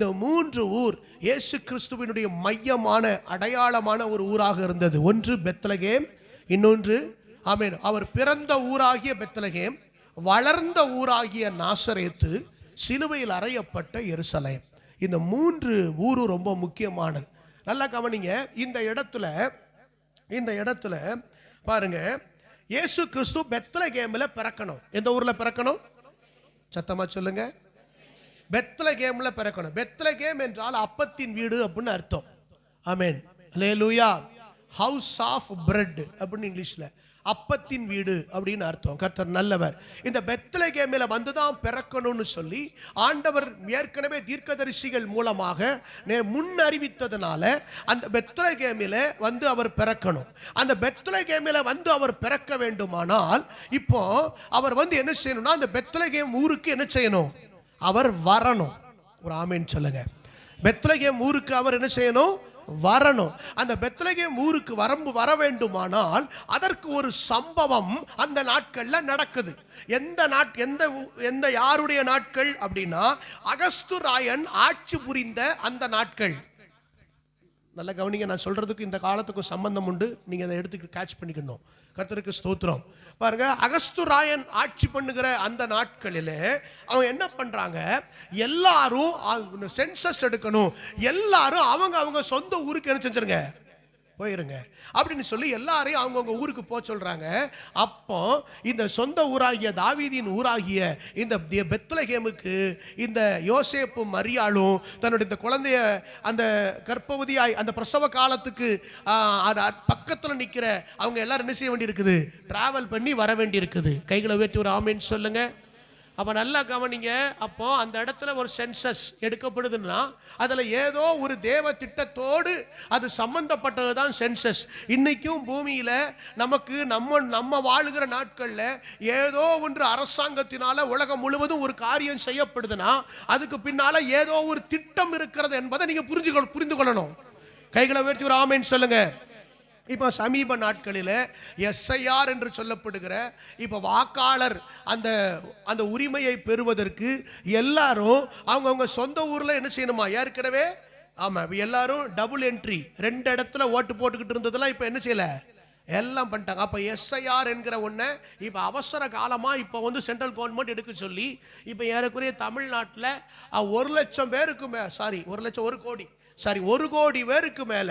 இந்த 3 ஊர் இயேசு கிறிஸ்துவினுடைய மையமான அடையாளமான ஒரு ஊராக இருந்தது. ஒன்று பெத்லகேம், இன்னொன்று ஆமென் அவர் பிறந்த ஊராகிய பெத்லகேம், வளர்ந்த ஊராகிய நாசரேத்து, சிலுவையில் அறையப்பட்ட எருசலேம். இந்த 3 ஊரும் ரொம்ப முக்கியமானது. நல்லா கவனிங்க. இந்த இடத்துல பாருங்க, இயேசு கிறிஸ்து பெத்லகேம்ல பிறக்கணும். எந்த ஊர்ல பிறக்கணும்? சத்தமா சொல்லுங்க. பெத்லகேம்ல பிறக்கணும். பெத்லகேம் என்றால் அப்பத்தின் வீடு அப்படின்னு அர்த்தம். ஆமென், அல்லேலூயா. ஹவுஸ் ஆஃப் பிரெட் அப்படின்னு இங்கிலீஷ்ல அப்பத்தின் வீடு அப்படின்னு அர்த்தம். கர்த்தர் நல்லவர். இந்த பெத்லகேமில வந்துதான் பிறக்கணும்னு சொல்லி ஆண்டவர் ஏற்கனவே தீர்க்கதரிசிகள் மூலமாக முன் அறிவித்ததனால அந்த பெத்லகேமில வந்து அவர் பிறக்கணும். அந்த பெத்லகேமில வந்து அவர் பிறக்க வேண்டுமானால் இப்போ அவர் வந்து என்ன செய்யணும்னா, அந்த பெத்லகேம் ஊருக்கு என்ன செய்யணும்? அவர் வரணும். ஒரு ஆமென் சொல்லுங்க. பெத்லகேம் ஊருக்கு அவர் என்ன செய்யணும்? வரணும். அந்த பெத்லகேம் ஊருக்கு வர வேண்டுமானால் அதற்கு ஒரு சம்பவம் அந்த நாட்கள்ல நடக்குது. எந்த யாருடைய நாட்கள் அப்படின்னா, அகஸ்து ராயன் ஆட்சி புரிந்த அந்த நாட்கள். நல்ல கவனிங்க, நான் சொல்றதுக்கு இந்த காலத்துக்கு சம்பந்தம் உண்டு. நீங்க அதை எடுத்து கேட்ச் பண்ணிக்கணும். கர்த்தருக்கு ஸ்தோத்திரம். பாருங்க, அகஸ்து ராயன் ஆட்சி பண்ணுகிற அந்த நாட்களிலே அவங்க என்ன பண்றாங்க, எல்லாரும் சென்சஸ் எடுக்கணும், எல்லாரும் அவங்க சொந்த ஊருக்கு என்ன செஞ்சிருங்க, போயிருங்க அப்படின்னு சொல்லி எல்லாரையும் அவங்கவுங்க ஊருக்கு போக சொல்றாங்க. அப்போ இந்த சொந்த ஊராகிய தாவீதின் ஊராகிய இந்த பெத்லகேமுக்கு இந்த யோசேப்பும் மரியாளும் தன்னுடைய இந்த குழந்தைய அந்த கர்ப்பவதியாய் அந்த பிரசவ காலத்துக்கு பக்கத்தில் நிற்கிற அவங்க எல்லாரும் என்ன செய்ய வேண்டி இருக்குது? டிராவல் பண்ணி வர வேண்டி இருக்குது. கைகளை உயர்த்தி ஒரு ஆமென் சொல்லுங்க. அப்போ நல்லா கவனிங்க. அப்போ அந்த இடத்துல ஒரு சென்சஸ் எடுக்கப்படுதுன்னா அதில் ஏதோ ஒரு தேவ திட்டத்தோடு அது சம்பந்தப்பட்டது தான் சென்சஸ். இன்னைக்கும் பூமியில் நமக்கு நம்ம வாழுகிற நாட்களில் ஏதோ ஒன்று அரசாங்கத்தினால உலகம் முழுவதும் ஒரு காரியம் செய்யப்படுதுன்னா அதுக்கு பின்னால ஏதோ ஒரு திட்டம் இருக்கிறது என்பதை நீங்க புரிந்து கொள்ளணும். கைகளை உயர்த்தி ஒரு ஆமென் சொல்லுங்க. இப்போ சமீப நாட்களில் எஸ்ஐஆர் என்று சொல்லப்படுகிற இப்போ வாக்காளர் அந்த உரிமையை பெறுவதற்கு எல்லாரும் அவங்கவுங்க சொந்த ஊரில் என்ன செய்யணுமா? ஏற்கனவே ஆமாம், எல்லாரும் டபுள் என்ட்ரி 2 இடத்துல ஓட்டு போட்டுக்கிட்டு இருந்ததெல்லாம் இப்போ என்ன செய்யலை, எல்லாம் பண்ணிட்டாங்க. அப்போ எஸ்ஐஆர் என்கிற ஒன்று இப்போ அவசர காலமாக இப்போ வந்து சென்ட்ரல் கவர்மெண்ட் எடுக்க சொல்லி இப்போ ஏறக்குறைய தமிழ்நாட்டில் 1,00,000 பேருக்கு 1 கோடி பேருக்கு மேல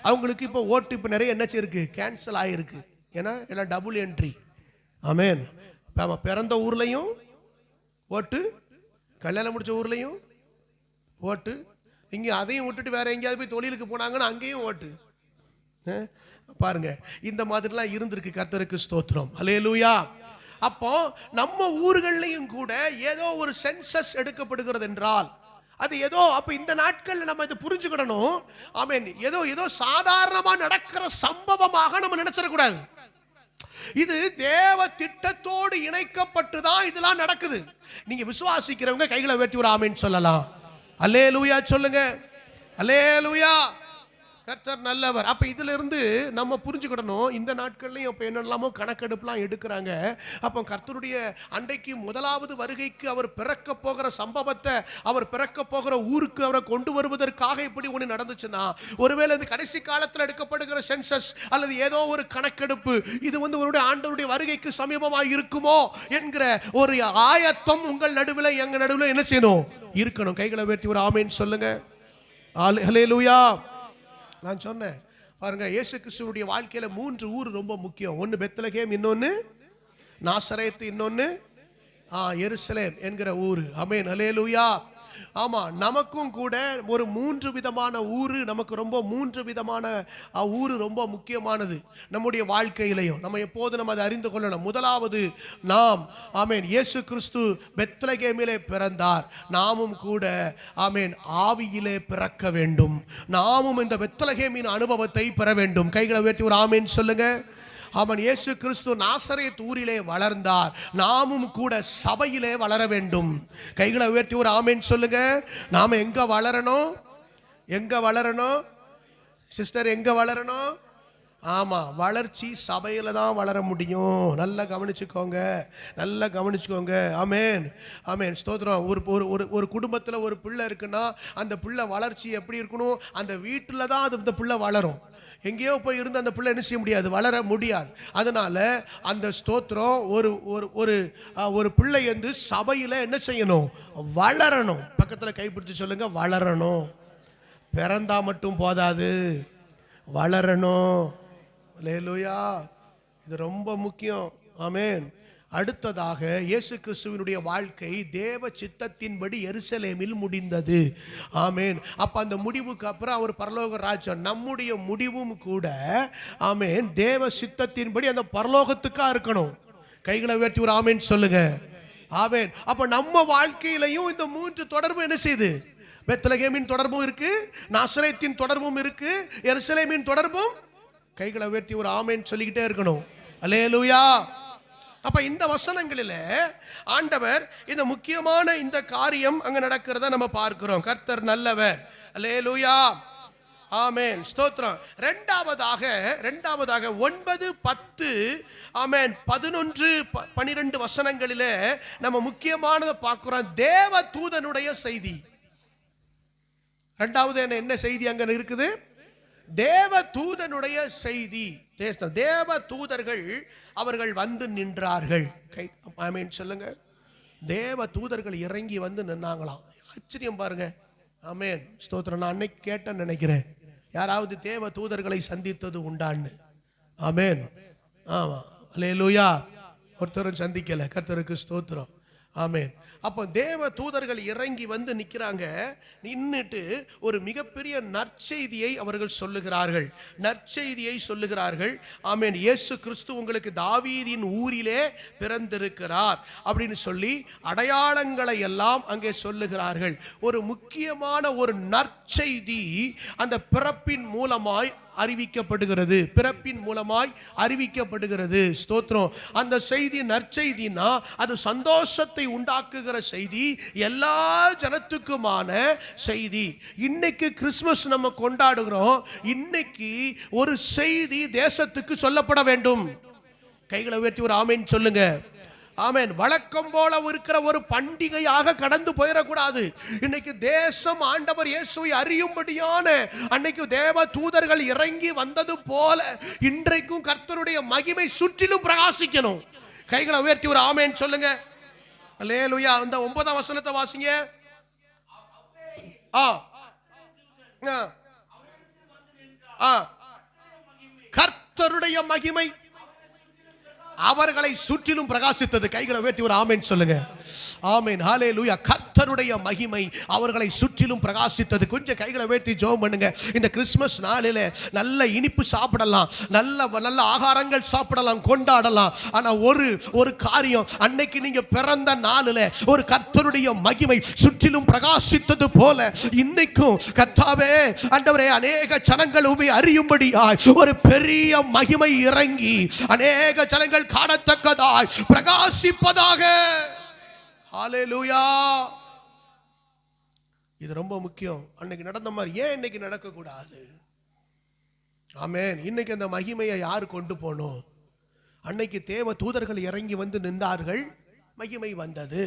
அவங்களுக்கு இப்போ ஓட்டு இப்போ நிறைய என்ன இருக்கு, கேன்சல் ஆயிருக்கு. ஏன்னா எல்லாம் டபுள் என்ட்ரி. ஆமென். பிறந்த ஊர்லையும் ஓட்டு, கல்யாணம் முடிச்ச ஊர்லையும் ஓட்டு, இங்க அதையும் விட்டுட்டு வேற எங்கேயாவது போய் தொழிலுக்கு போனாங்கன்னா அங்கேயும் ஓட்டு. பாருங்க, இந்த மாதிரிலாம் இருந்திருக்கு. கர்த்தருக்கு ஸ்தோத்திரம். அல்லேலூயா. அப்போ நம்ம ஊர்களையும் கூட ஏதோ ஒரு சென்சஸ் எடுக்கப்படுகிறது என்றால் அது ஏதோ அப்ப இந்த நாட்கள் நம்ம இதை புரிஞ்சுக்கிடணும். ஆமென். ஏதோ சாதாரணமா நடக்கிற சம்பவமாக நம்ம நினைச்சிடக்கூடாது. இது தேவ திட்டத்தோடு இணைக்கப்பட்டு தான் இதெல்லாம் நடக்குது. நீங்க விசுவாசிக்கிறவங்க கைகளை வெட்டி ஒரு ஆமென் சொல்லலாம். அல்லேலூயா சொல்லுங்க. அல்லேலூயா. கர்த்தர் நல்லவர். அப்ப இதுல இருந்து நம்ம புரிஞ்சுக்கிடணும். இந்த நாட்கள்லயும் இப்ப என்னெல்லாமோ கணக்கெடுப்புலாம் எடுக்கிறாங்க. அப்போ கர்த்தருடைய அன்றைக்கு முதலாவது வருகைக்கு அவர் பிறக்க போகிற சம்பவத்தை, அவர் பிறக்க போகிற ஊருக்கு அவரை கொண்டு வருவதற்காக இப்படி ஒன்று நடந்துச்சுன்னா, ஒருவேளை இது கடைசி காலத்தில் எடுக்கப்படுகிற சென்சஸ் அல்லது ஏதோ ஒரு கணக்கெடுப்பு இது வந்து உங்களுடைய ஆண்டவருடைய வருகைக்கு சமீபமாக இருக்குமோ என்கிற ஒரு ஆயத்தம் உங்கள் நடுவில் எங்க நடுவில் என்ன செய்யணும், இருக்கணும். கைகளை உயர்த்தி ஒரு ஆமென் சொல்லுங்க. அல்லேலூயா. நான் சொன்னேன் பாருங்க, இயேசு கிறிஸ்துவுடைய வாழ்க்கையில 3 ஊர் ரொம்ப முக்கியம். ஒன்னு பெத்லகேம், இன்னொன்னு நாசரேத்து, இன்னொன்னு எருசலேம் என்கிற ஊரு. ஆமென், அல்லேலூயா. ஆமா, நமக்கும் கூட ஒரு 3 விதமான ஊரு, நமக்கு ரொம்ப 3 விதமான ஊரு ரொம்ப முக்கியமானது நம்முடைய வாழ்க்கையிலையும். நம்ம எப்போது நம்ம அதை அறிந்து கொள்ளணும். முதலாவது நாம் ஆமென் இயேசு கிறிஸ்து பெத்லகேமிலே பிறந்தார். நாமும் கூட ஆமென் ஆவியிலே பிறக்க வேண்டும். நாமும் இந்த பெத்லகேமின் அனுபவத்தை பெற வேண்டும். கைகளை உயர்த்தி ஒரு ஆமென் சொல்லுங்க. அவன் இயேசு கிறிஸ்து நாசரேத் ஊரிலே வளர்ந்தார். நாமும் கூட சபையிலே வளர வேண்டும். கைகளை உயர்த்தி ஒரு ஆமென் சொல்லுங்க. நாம எங்க வளரணும்? சிஸ்டர், எங்க வளரணும்? ஆமா, வளர்ச்சி சபையில தான் வளர முடியும். நல்லா கவனிச்சுக்கோங்க, நல்லா கவனிச்சுக்கோங்க. ஆமென், ஆமென், ஸ்தோத்திரம். ஒரு ஒரு ஒரு குடும்பத்துல ஒரு பிள்ளை இருக்குன்னா அந்த பிள்ளை வளர்ச்சி எப்படி இருக்கணும்? அந்த வீட்டுல தான் அந்த பிள்ளை வளரும். எங்கேயோ போய் இருந்து அந்த பிள்ளை என்ன செய்ய முடியாது, வளர முடியாது. அதனால அந்த ஸ்தோத்திரம் ஒரு ஒரு ஒரு பிள்ளை வந்து சபையில என்ன செய்யணும்? வளரணும். பக்கத்துல கைப்பிடிச்சு சொல்லுங்க, வளரணும். பிறந்தா மட்டும் போதாது, வளரணும். அல்லேலூயா, இது ரொம்ப முக்கியம். ஆமென். அடுத்ததாக இயேசு கிறிஸ்துவினுடைய வாழ்க்கை தேவ சித்தத்தின்படி எருசலேமில் முடிந்தது. ஆமென். அப்ப அந்த முடிவுக்கு அப்புறம் அவர் பரலோக ராஜ்யம். நம்முடைய முடிவும் கூட ஆமென் தேவ சித்தத்தின்படி அந்த பரலோகத்துக்கா இருக்கணும். கைகளை உயர்த்தி ஒரு ஆமென் சொல்லுங்க. ஆமென். அப்ப நம்ம வாழ்க்கையிலையும் இந்த மூன்று தொடர்பு என்ன செய்யுது? பெத்லகேமின் தொடர்பும் இருக்கு, நாசரேத்தின் தொடர்பும் இருக்கு, எருசலேமின் தொடர்பும். கைகளை உயர்த்தி ஒரு ஆமென் சொல்லிக்கிட்டே இருக்கணும். அல்லேலூயா. அப்ப இந்த வசனங்களில ஆண்டவர் இந்த முக்கியமான இந்த காரியம் அங்க நடக்கிறத நம்ம பார்க்கிறோம். கர்த்தர் நல்லவர். அல்லேலூயா, ஆமென், ஸ்தோத்திரம். இரண்டாவதாக 9, 10, ஆமென், 11, 12 வசனங்களில நம்ம முக்கியமானதை பார்க்கிறோம். தேவ தூதனுடைய செய்தி. இரண்டாவது என்ன செய்தி அங்க இருக்குது? தேவ தூதனுடைய செய்தி. தேவ தூதர்கள் அவர்கள் வந்து நின்றார்கள். ஆமென் சொல்லுங்க. தேவ தூதர்கள் இறங்கி வந்து நின்னாங்களாம். ஆச்சரியம் பாருங்க. ஆமென், ஸ்தோத்திரம். நான் அன்னைக்கு கேட்டேன்னு நினைக்கிறேன், யாராவது தேவ தூதர்களை சந்தித்தது உண்டான்னு? ஆமென், ஆமா, அல்லேலூயா. ஒருத்தரும் சந்திக்கல. கர்த்தருக்கு ஸ்தோத்திரம். ஆமென். அப்போ தேவ தூதர்கள் இறங்கி வந்து நிற்கிறாங்க. நின்றுட்டு ஒரு மிகப்பெரிய நற்செய்தியை அவர்கள் சொல்லுகிறார்கள். நற்செய்தியை சொல்லுகிறார்கள். ஆமென். இயேசு கிறிஸ்து உங்களுக்கு தாவீதின் ஊரிலே பிறந்திருக்கிறார் அப்படின்னு சொல்லி அடையாளங்களை எல்லாம் அங்கே சொல்லுகிறார்கள். ஒரு முக்கியமான ஒரு நற்செய்தி அந்த பிறப்பின் மூலமாய் அறிவிக்கப்படுகிறது. பிறப்பின் மூலமாய் அறிவிக்கப்படுகிறது. ஸ்தோத்திரம். அந்த செய்தி நற்செய்தினா அது சந்தோஷத்தை உண்டாக்குகிற செய்தி, எல்லா ஜனத்துக்குமான செய்தி. இன்னைக்கு கிறிஸ்துமஸ் நம்ம கொண்டாடுகிறோம். இன்னைக்கு ஒரு செய்தி தேசத்துக்கு சொல்லப்பட வேண்டும். கைகளை உயர்த்தி ஒரு ஆமென் சொல்லுங்க. ஆமென். வழக்கம் போல இருக்கிற ஒரு பண்டிகையாக கடந்து போயிடக்கூடாது. இன்னைக்கு தேசம் ஆண்டவர் இயேசுவை அறியும்படியான அன்னைக்கு தேவ தூதர்கள் இறங்கி வந்தது போல இன்றைக்கும் கர்த்தருடைய மகிமை சுற்றிலும் பிரகாசிக்கணும். கைகளை உயர்த்தி ஒரு ஆமென் சொல்லுங்க. அல்லேலூயா. அந்த 9ஆம் வசனத்தை வாசிங்க. கர்த்தருடைய மகிமை அவர்களை சுற்றிலும் பிரகாசித்தது. கைகளை உயர்த்தி ஒரு ஆமென் சொல்லுங்க. ஆமென், ஹல்லேலூயா. கர்த்தருடைய மகிமை அவர்களை சுற்றிலும் பிரகாசித்தது. கொஞ்சம் கைகளை உயர்த்தி ஜெபம் பண்ணுங்க. இந்த கிறிஸ்துமஸ் நாளிலே நல்ல இனிப்பு சாப்பிடலாம், நல்ல ஆகாரங்கள் சாப்பிடலாம், கொண்டாடலாம். ஆனா ஒரு காரியம், அன்னைக்கு நீங்க பிறந்த நாளிலே ஒரு கர்த்தருடைய மகிமை சுற்றிலும் பிரகாசித்தது போல இன்னைக்கும் கர்த்தாவே ஆண்டவரே அநேக ஜனங்கள் உம்மை அறியும்படியாய் ஒரு பெரிய மகிமை இறங்கி அநேக ஜனங்கள் காணத்தக்கதாய் பிரகாசிப்பதாக. ஹல்லேலூயா. இது ரொம்ப முக்கியம். அன்னைக்கு நடந்த மாதிரி ஏன் இன்னைக்கு நடக்க கூடாது? ஆமென். இன்னைக்கு அந்த மகிமையை யார் கொண்டு போனோம்? அன்னைக்கு தேவ தூதர்கள் இறங்கி வந்து நின்றார்கள், மகிமை வந்தது.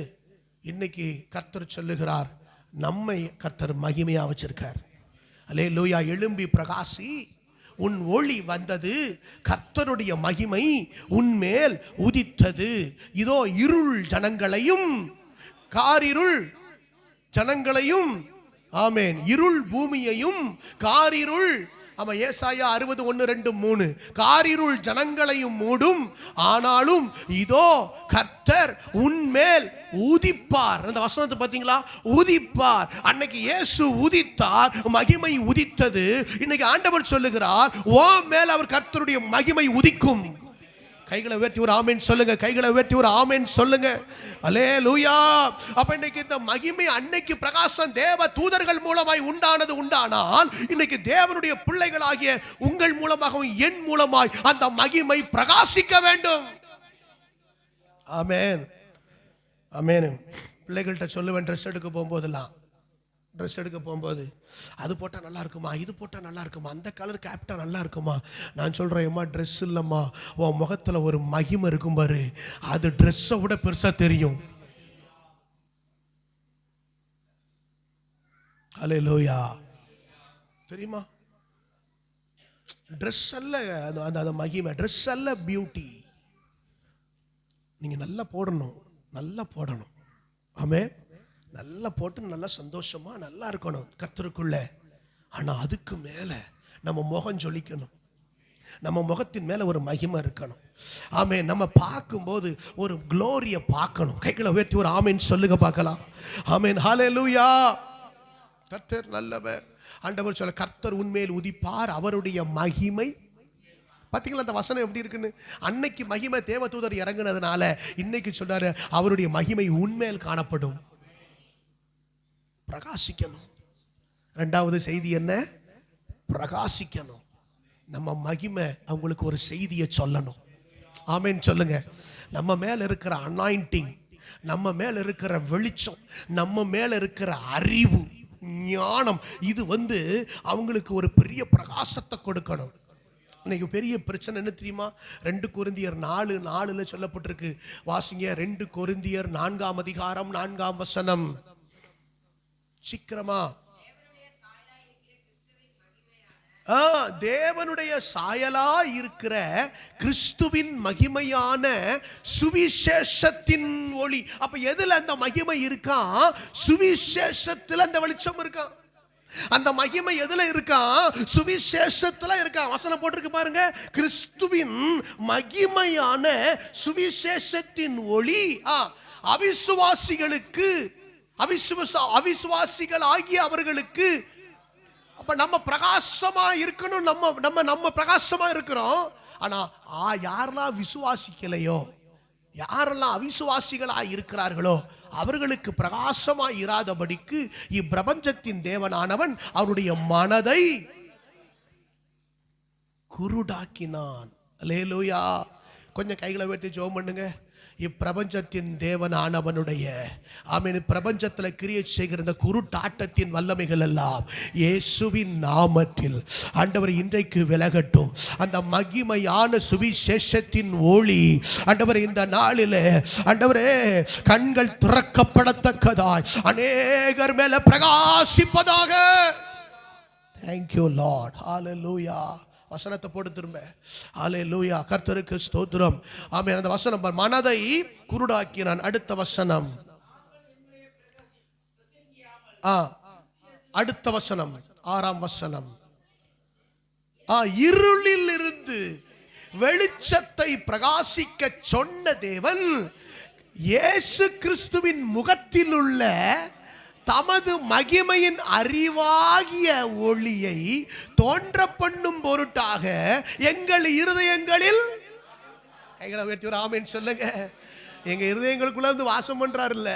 இன்னைக்கு கர்த்தர் சொல்லுகிறார், நம்மை கர்த்தர் மகிமையா வச்சிருக்கார். அல்லேலூயா. எழும்பி பிரகாசி, உன் ஒளி வந்தது, கர்த்தருடைய மகிமை உன்மேல் உதித்தது. இதோ இருள் ஜனங்களையும் காரிருள் ஜனங்களையும், ஆமென், இருள் பூமியையும் காரிருள், ஆமா, ஏசாயா 60:1-2-3, காரிருள் ஜனங்களையும் மூடும், ஆனாலும் இதோ கர்த்தர் உன்மேல் உதிப்பார். அந்த வசனத்தை பார்த்தீங்களா? உதிப்பார். அன்னைக்கு இயேசு உதித்தார், மகிமை உதித்தது. இன்னைக்கு ஆண்டவர் சொல்லுகிறார், ஓ மேல் அவர் கர்த்தருடைய மகிமை உதிக்கும். கைகளை உயர்த்தி ஒரு ஆமென் சொல்லுங்க. கைகளை உயர்த்தி ஒரு ஆமென் சொல்லுங்க. அல்லேலூயா. அப்ப இன்னைக்கு இந்த மகிமை அன்னைக்கு பிரகாசம் தேவ தூதர்கள் மூலமாய் உண்டானால் இன்னைக்கு தேவனுடைய பிள்ளைகளாகிய உங்கள் மூலமாகவும் என் மூலமாய் அந்த மகிமை பிரகாசிக்க வேண்டும். ஆமென், ஆமென். பிள்ளைகள்கிட்ட சொல்லுவேன், ட்ரெஸ் எடுக்க போகும்போதெல்லாம் ட்ரெஸ் எடுக்க போகும்போது அது போட்டால் நல்லா இருக்குமா, இது போட்டால் நல்லா இருக்குமா, அந்த கலர் கேப்டா நல்லா இருக்குமா. நான் சொல்கிறேன், ஏம்மா ட்ரெஸ் இல்லைம்மா, உன் முகத்தில் ஒரு மகிமை இருக்கும் பாரு, அது ட்ரெஸ்ஸை விட பெருசாக தெரியும். அல்லேலூயா. தெரியுமா, ட்ரெஸ் அல்ல அந்த மகிமை, ட்ரெஸ் அல்ல பியூட்டி. நீங்கள் நல்லா போடணும், நல்லா போடணும். ஆமே, நல்லா போட்டு நல்லா சந்தோஷமா நல்லா இருக்கணும் கர்த்தருக்குள்ள. ஆனால் அதுக்கு மேலே நம்ம முகம் ஜொலிக்கணும், நம்ம முகத்தின் மேலே ஒரு மகிமை இருக்கணும். ஆமே, நம்ம பார்க்கும்போது ஒரு க்ளோரியை பார்க்கணும். கைகளை உயர்த்தி ஒரு ஆமேன் சொல்லுங்க பார்க்கலாம். ஆமேன், ஹல்லேலூயா. கர்த்தர் நல்லவர். ஆண்டவர் சொல்ல, கர்த்தர் உன்மேல் உதிப்பார், அவருடைய மகிமை. பார்த்தீங்களா அந்த வசனம் எப்படி இருக்குன்னு? அன்னைக்கு மகிமை தேவதூதர் இறங்குனதுனால இன்னைக்கு சொல்றாரு, அவருடைய மகிமை உன்மேல் காணப்படும். பிரகாசிக்கணும். இரண்டாவது செய்தி என்ன? பிரகாசிக்கணும். நம்ம மகிமை அவங்களுக்கு ஒரு செய்தியை சொல்லணும். ஆமென் சொல்லுங்க. நம்ம மேல இருக்கிற அனாயிண்டிங், நம்ம மேல இருக்கிற வெளிச்சம், நம்ம மேல இருக்கிற அறிவு, ஞானம், இது அவங்களுக்கு ஒரு பெரிய பிரகாசத்தை கொடுக்கணும். இன்னைக்கு பெரிய பிரச்சனை என்ன தெரியுமா? 2 கொரிந்தியர் 4:4 சொல்லப்பட்டிருக்கு. வாசிங்க, 2 கொரிந்தியர் 4ஆம் அதிகாரம் 4ஆம் வசனம். சீக்கிரமா. தேவனுடைய சாயலா இருக்கிற கிறிஸ்துவின் மகிமையான சுவிசேஷத்தின் ஒளி. அப்ப எதுல அந்த மகிமை இருக்கா? சுவிசேஷத்துல அந்த வெளிச்சம் இருக்கா. அந்த மகிமை எதுல இருக்கா? சுவிசேஷத்துல இருக்கா. வசனம் போட்டிருக்கு பாருங்க, கிறிஸ்துவின் மகிமையான சுவிசேஷத்தின் ஒளி அவிசுவாசிகளுக்கு, அவிசுவாசிகள் ஆகிய அவர்களுக்கு. அப்ப நம்ம பிரகாசமா இருக்கணும். நம்ம பிரகாசமா இருக்கிறோம். ஆனா யாரெல்லாம் விசுவாசிக்கலையோ, யாரெல்லாம் அவிசுவாசிகளா இருக்கிறார்களோ அவர்களுக்கு பிரகாசமா இராதபடிக்கு இப்பிரபஞ்சத்தின் தேவனானவன் அவருடைய மனதை குருடாக்கினான். அல்லேலூயா. கொஞ்சம் கைகளை வெட்டி ஜெபம் பண்ணுங்க. இப்பிரபஞ்சத்தின் தேவனானவனுடைய ஆமென், பிரபஞ்சத்தில் கிரியேட் செய்கிற இந்த குருட்டாட்டத்தின் வல்லமைகள் எல்லாம் இயேசுவின் நாமத்தில் ஆண்டவர் இன்றைக்கு விலகட்டும். அந்த மகிமையான சுவிசேஷத்தின் ஒளி ஆண்டவர் இந்த நாளில் ஆண்டவரே கண்கள் திறக்கப்படத்தக்கதாய் அநேகர் மேல பிரகாசிப்பதாக. Thank you Lord. Hallelujah. வசனத்தை போட்டு திரும்ப. ஹல்லேலூயா. கர்த்தருக்கு ஸ்தோத்திரம். ஆமென். அந்த வசனம் மனதை குருடாக்கினான். அடுத்த வசனம், அடுத்த வசனம் 6ஆம் வசனம். இருளில் இருந்து வெளிச்சத்தை பிரகாசிக்க சொன்ன தேவன் இயேசு கிறிஸ்துவின் முகத்தில் உள்ள தமது மகிமையின் அறிவாகிய ஒளியை தோன்ற பண்ணும் பொருட்டாக எங்கள் இருதயங்களில், கைகளை உயர்த்தி ஒரு ஆமென் சொல்லுங்க. எங்க இருதயங்களுக்குள்ள வாசம் பண்றாருல்ல,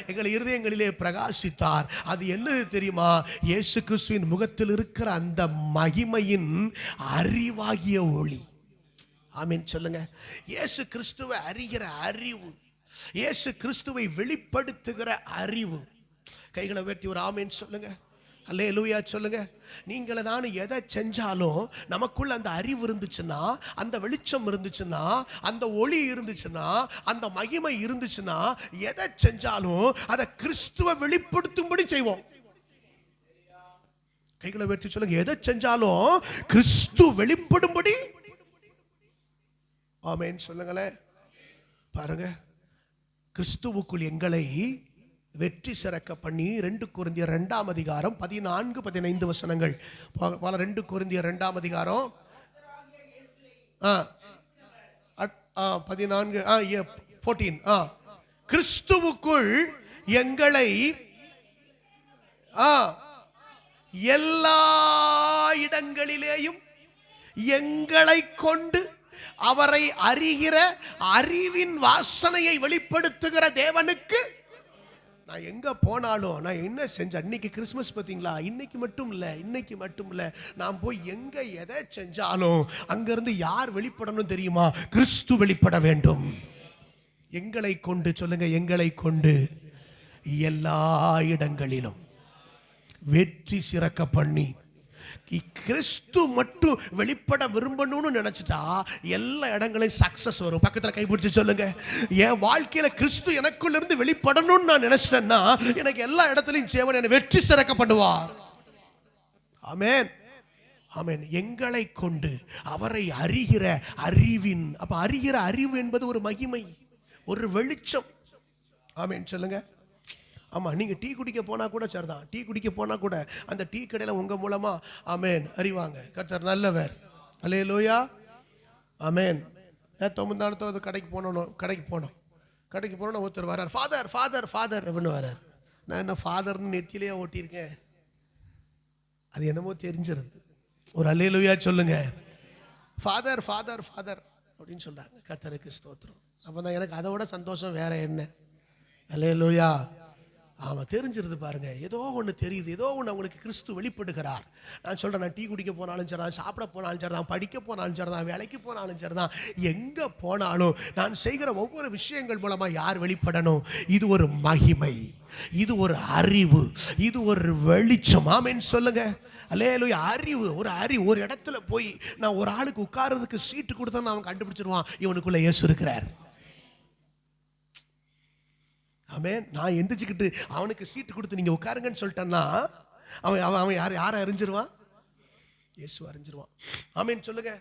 எங்கள் இருதயங்களிலே பிரகாசித்தார். அது என்னது தெரியுமா? இயேசு கிறிஸ்துவின் முகத்தில் இருக்கிற அந்த மகிமையின் அறிவாகிய ஒளி. ஆமென் சொல்லுங்க. இயேசு கிறிஸ்துவை அறிகிற அறிவு, இயேசு கிறிஸ்துவை வெளிப்படுத்துகிற அறிவு. கைகளை உயர்த்தி ஒரு ஆமென் சொல்லுங்க. அல்லேலூயா சொல்லுங்க. நீங்கள நான் எதை செஞ்சாலும் நமக்குள்ள அந்த அறிவு இருந்துச்சுன்னா, அந்த வெளிச்சம் இருந்துச்சுன்னா, அந்த ஒளி இருந்துச்சுன்னா, அந்த மகிமை இருந்துச்சுன்னா, எதை செஞ்சாலும் அதை கிறிஸ்துவை வெளிப்படுத்தும்படி செய்வோம். கைகளை உயர்த்தி சொல்லுங்க. எதை செஞ்சாலும் கிறிஸ்து வெளிப்படும்படி. ஆமென் சொல்லுங்களேன். பாருங்க, கிறிஸ்துவுக்குள் எங்களை வெற்றி சிறக்க பண்ணி 2 கொரிந்தியர் 2ஆம் அதிகாரம் 14-15 வசனங்கள். 2 கொரிந்தியர் 2ஆம் அதிகாரம் 14 கிறிஸ்துவுக்குள் எங்களை எல்லா இடங்களிலேயும் எங்களை கொண்டு அவரை அறிகிற அறிவின் வாசனையை வெளிப்படுத்துகிற தேவனுக்கு. நான் எங்க போனாலும், நான் என்ன செஞ்சேன், இன்னைக்கு கிறிஸ்மஸ் பார்த்தீங்களா, இன்னைக்கு மட்டும் இல்லை, நான் போய் எங்க எதை செஞ்சாலும் அங்கிருந்து யார் வெளிப்படணும் தெரியுமா? கிறிஸ்து வெளிப்பட வேண்டும். எங்களை கொண்டு சொல்லுங்க, எங்களை கொண்டு எல்லா இடங்களிலும். வெற்றி சிறக்க பண்ணி. கிறிஸ்து மட்டும் வெளிப்பட விரும்பணும்னு நினைச்சிட்டா எல்லா இடங்களையும் சக்சஸ் வரும். பக்கத்துல கைப்பிடிச்சு சொல்லுங்க, என் வாழ்க்கையில கிறிஸ்து எனக்குள்ள இருந்து வெளிப்படணும்னு நான் நினைச்சிட்டேன்னா எனக்கு எல்லா இடத்துலையும் தேவன் என்னை வெற்றி சிறக்க பண்ணுவார். ஆமென், ஆமென். எங்களை கொண்டு அவரை அறிகிற அறிவின், அப்ப அறிகிற அறிவு என்பது ஒரு மகிமை, ஒரு வெளிச்சம். ஆமென் சொல்லுங்க. ஆமா, நீங்க டீ குடிக்க போனா கூட சரிதான், டீ குடிக்க போனா கூட அந்த டீ கடையில உங்க மூலமா ஆமென் அறிவாங்க, கர்த்தர் நல்லவர். அல்லேலூயா, ஆமென். முந்தானத்தோ கடைக்கு போனோம் ஒருத்தர் வர்றார், ஃபாதர் ஃபாதர் ஃபாதர் அப்படின்னு வர்றார். நான் என்ன ஃபாதர்னு நெத்திலேயே ஓட்டியிருக்கேன், அது என்னமோ தெரிஞ்சிருது. ஒரு அல்லேலூயா சொல்லுங்க. ஃபாதர் ஃபாதர் ஃபாதர் அப்படின்னு சொல்றாங்க. கர்த்தருக்கு ஸ்தோத்திரம். அப்பதான் எனக்கு அதை விட சந்தோஷம் வேற என்ன. அல்லேலூயா. ஆமா, தெரிஞ்சிருது பாருங்க, ஏதோ ஒன்று தெரியுது, ஏதோ ஒன்று அவங்களுக்கு கிறிஸ்து வெளிப்படுகிறார். நான் சொல்றேன், நான் டீ குடிக்க போனாலும் சரிதான், சாப்பிட போனாலும் சரிதான், படிக்க போனாலும் சரிதான், வேலைக்கு போனாலும் சரிதான், எங்க போனாலும் நான் செய்கிற ஒவ்வொரு விஷயங்கள் மூலமா யார் வெளிப்படணும்? இது ஒரு மகிமை, இது ஒரு அறிவு, இது ஒரு வெளிச்சம். ஆமென் சொல்லுங்க. அல்லேலூயா. அறிவு, ஒரு அறிவு. ஒரு இடத்துல போய் நான் ஒரு ஆளுக்கு உட்கார்றதுக்கு சீட்டு கொடுத்தா அவன் கண்டுபிடிச்சிருவான் இவனுக்குள்ள இயேசு இருக்கிறார். ஆமென். நான் எந்திரிச்சுக்கிட்டு அவனுக்கு சீட்டு கொடுத்து நீங்க உட்காருங்கன்னு சொல்லிட்டேன்னா அவன் அவன் யாரை அறிஞ்சிருவான்? இயேசு அறிஞ்சிருவான். ஆமென் சொல்லுங்க.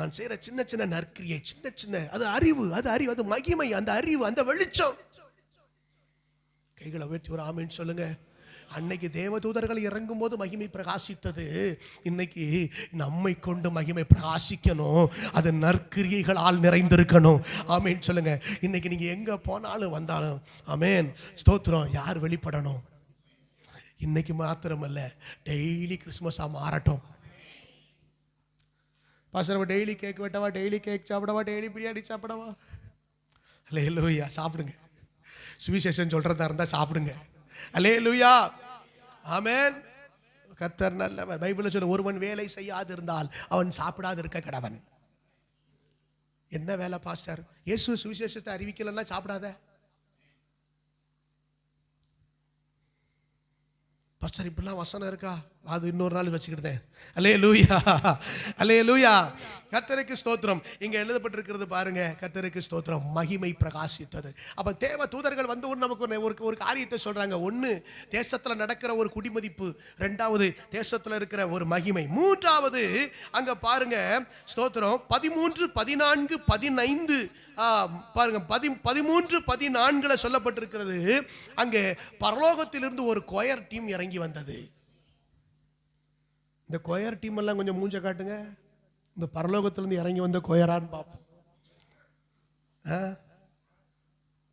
நான் செய்யற சின்ன சின்ன நற்கிரியை, சின்ன சின்ன, அது அறிவு, அது அறிவு, அது மகிமை, அந்த அறிவு, அந்த வெளிச்சம். கைகளை உயர்த்தி ஒரு ஆமென் சொல்லுங்க. அன்னைக்கு தேவதூதர்கள் இறங்கும் போது மகிமை பிரகாசித்தது, இன்னைக்கு நம்மை கொண்டு மகிமை பிரகாசிக்கணும். அது நற்கிரியைகளால் நிறைந்திருக்கணும். ஆமென் சொல்லுங்க. இன்னைக்கு நீங்க எங்க போனாலும் வந்தாலும் ஆமென் ஸ்தோத்திரம், யார் வெளிப்படணும்? இன்னைக்கு மாத்திரமல்ல, டெய்லி கிறிஸ்துமஸா மாறட்டும். பாஸ்டர், டெய்லி கேக் வெட்டவா, டெய்லி கேக் சாப்பிடவா, டெய்லி பிரியாணி சாப்பிடவா? அல்லேலூயா. சாப்பிடுங்க. சுவிசேஷம் சொல்றதா இருந்தா சாப்பிடுங்க. அல்லேலூயா, ஆமென். கர்த்தர் நல்லவர். பைபிள்ல சொல்ல, ஒருவன் வேலை செய்யாது இருந்தால் அவன் சாப்பிடாது இருக்க கடவன். என்ன வேலை பாஸ்டர்? இயேசு சுவிசேஷத்தை அறிவிக்கலன்னா சாப்பிடாத. பாஸ்டர் இப்படிலாம் வசனம் இருக்கா? அது இன்னொரு நாள் வச்சுக்கிட்டேன். அல்லேலூயா, அல்லேலூயா. கர்த்தருக்கு ஸ்தோத்திரம். இங்க எழுதப்பட்டிருக்கிறது பாருங்க, கர்த்தருக்கு ஸ்தோத்திரம், மகிமை பிரகாசித்தது. அப்ப தேவ தூதர்கள் வந்து நமக்கு ஒரு காரியத்தை சொல்றாங்க. ஒன்னு, தேசத்துல நடக்கிற ஒரு குடிமதிப்பு. ரெண்டாவது, தேசத்துல இருக்கிற ஒரு மகிமை. மூன்றாவது, அங்க பாருங்க ஸ்தோத்திரம், 13, 14, 15 பாருங்க, 13, 14 சொல்லப்பட்டிருக்கிறது. அங்கே பரலோகத்திலிருந்து ஒரு கொயர் டீம் இறங்கி வந்தது. இந்த கொயர் டீம் எல்லாம் கொஞ்சம் மூஞ்ச காட்டுங்க. இந்த பரலோகத்திலிருந்து இறங்கி வந்த கொயரான்னு பார்ப்போம்.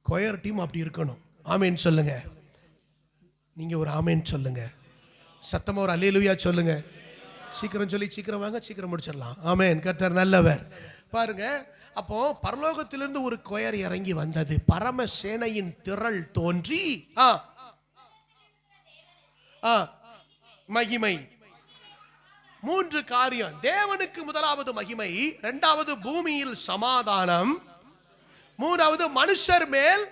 கொயர் டீம் அப்படி இருக்கணும். ஆமென் சொல்லுங்க. நீங்க ஒரு ஆமென் சொல்லுங்க. சத்தமா ஒரு அல்லேலூயா சொல்லுங்க. சீக்கிரம் சொல்லி சீக்கிரம் வாங்க, சீக்கிரம் முடிச்சிடலாம். ஆமென். கர்த்தர் நல்லவர். பாருங்க, அப்போ பரலோகத்திலிருந்து ஒரு கொயர் இறங்கி வந்தது. பரம சேனையின் திரள் தோன்றி மகிமை. மூன்று காரியம். தேவனுக்கு முதலாவது மகிமை, இரண்டாவது பூமியில் சமாதானம், மூன்றாவது மனுஷர் மேல்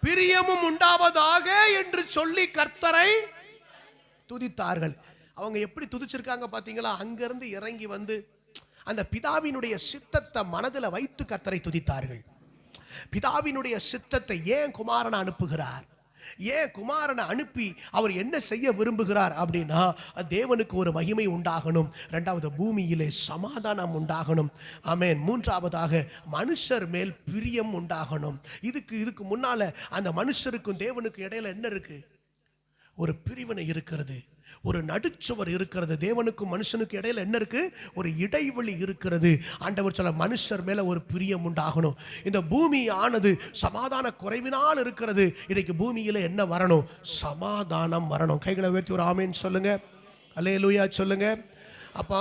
பிரியமும் உண்டாவதாக என்று சொல்லி கர்த்தரை துதித்தார்கள். அவங்க எப்படி துதிச்சிருக்காங்க பாத்தீங்களா? அங்கிருந்து இறங்கி வந்து அந்த பிதாவினுடைய சித்தத்தை மனதில் வைத்து கர்த்தரை துதித்தார்கள். பிதாவினுடைய சித்தத்தை ஏன் குமாரனை அனுப்புகிறார், ஏன் குமாரனை அனுப்பி அவர் என்ன செய்ய விரும்புகிறார் அப்படின்னா, தேவனுக்கு ஒரு மகிமை உண்டாகணும், இரண்டாவது பூமியிலே சமாதானம் உண்டாகணும், ஆமென், மூன்றாவதாக மனுஷர் மேல் பிரியம் உண்டாகணும். இதுக்கு முன்னால அந்த மனுஷருக்கும் தேவனுக்கு இடையில என்ன இருக்கு? ஒரு பிரிவினை இருக்கிறது, ஒரு நடுச்சுவர் இருக்கிறது. தேவனுக்கும் மனுஷனுக்கு இடையில என்ன இருக்கு? ஒரு இடைவெளி இருக்கிறது. ஆண்டவர் சொல்ல, மனுஷர் மேல ஒரு பிரியம் உண்டாகணும். இந்த பூமி ஆனது சமாதான குறைவினால் இருக்கிறது. இன்னைக்கு பூமியில என்ன வரணும்? சமாதானம் வரணும். கைகளை உயர்த்தி ஒரு ஆமென் சொல்லுங்க. அல்லேலூயா சொல்லுங்க. அப்போ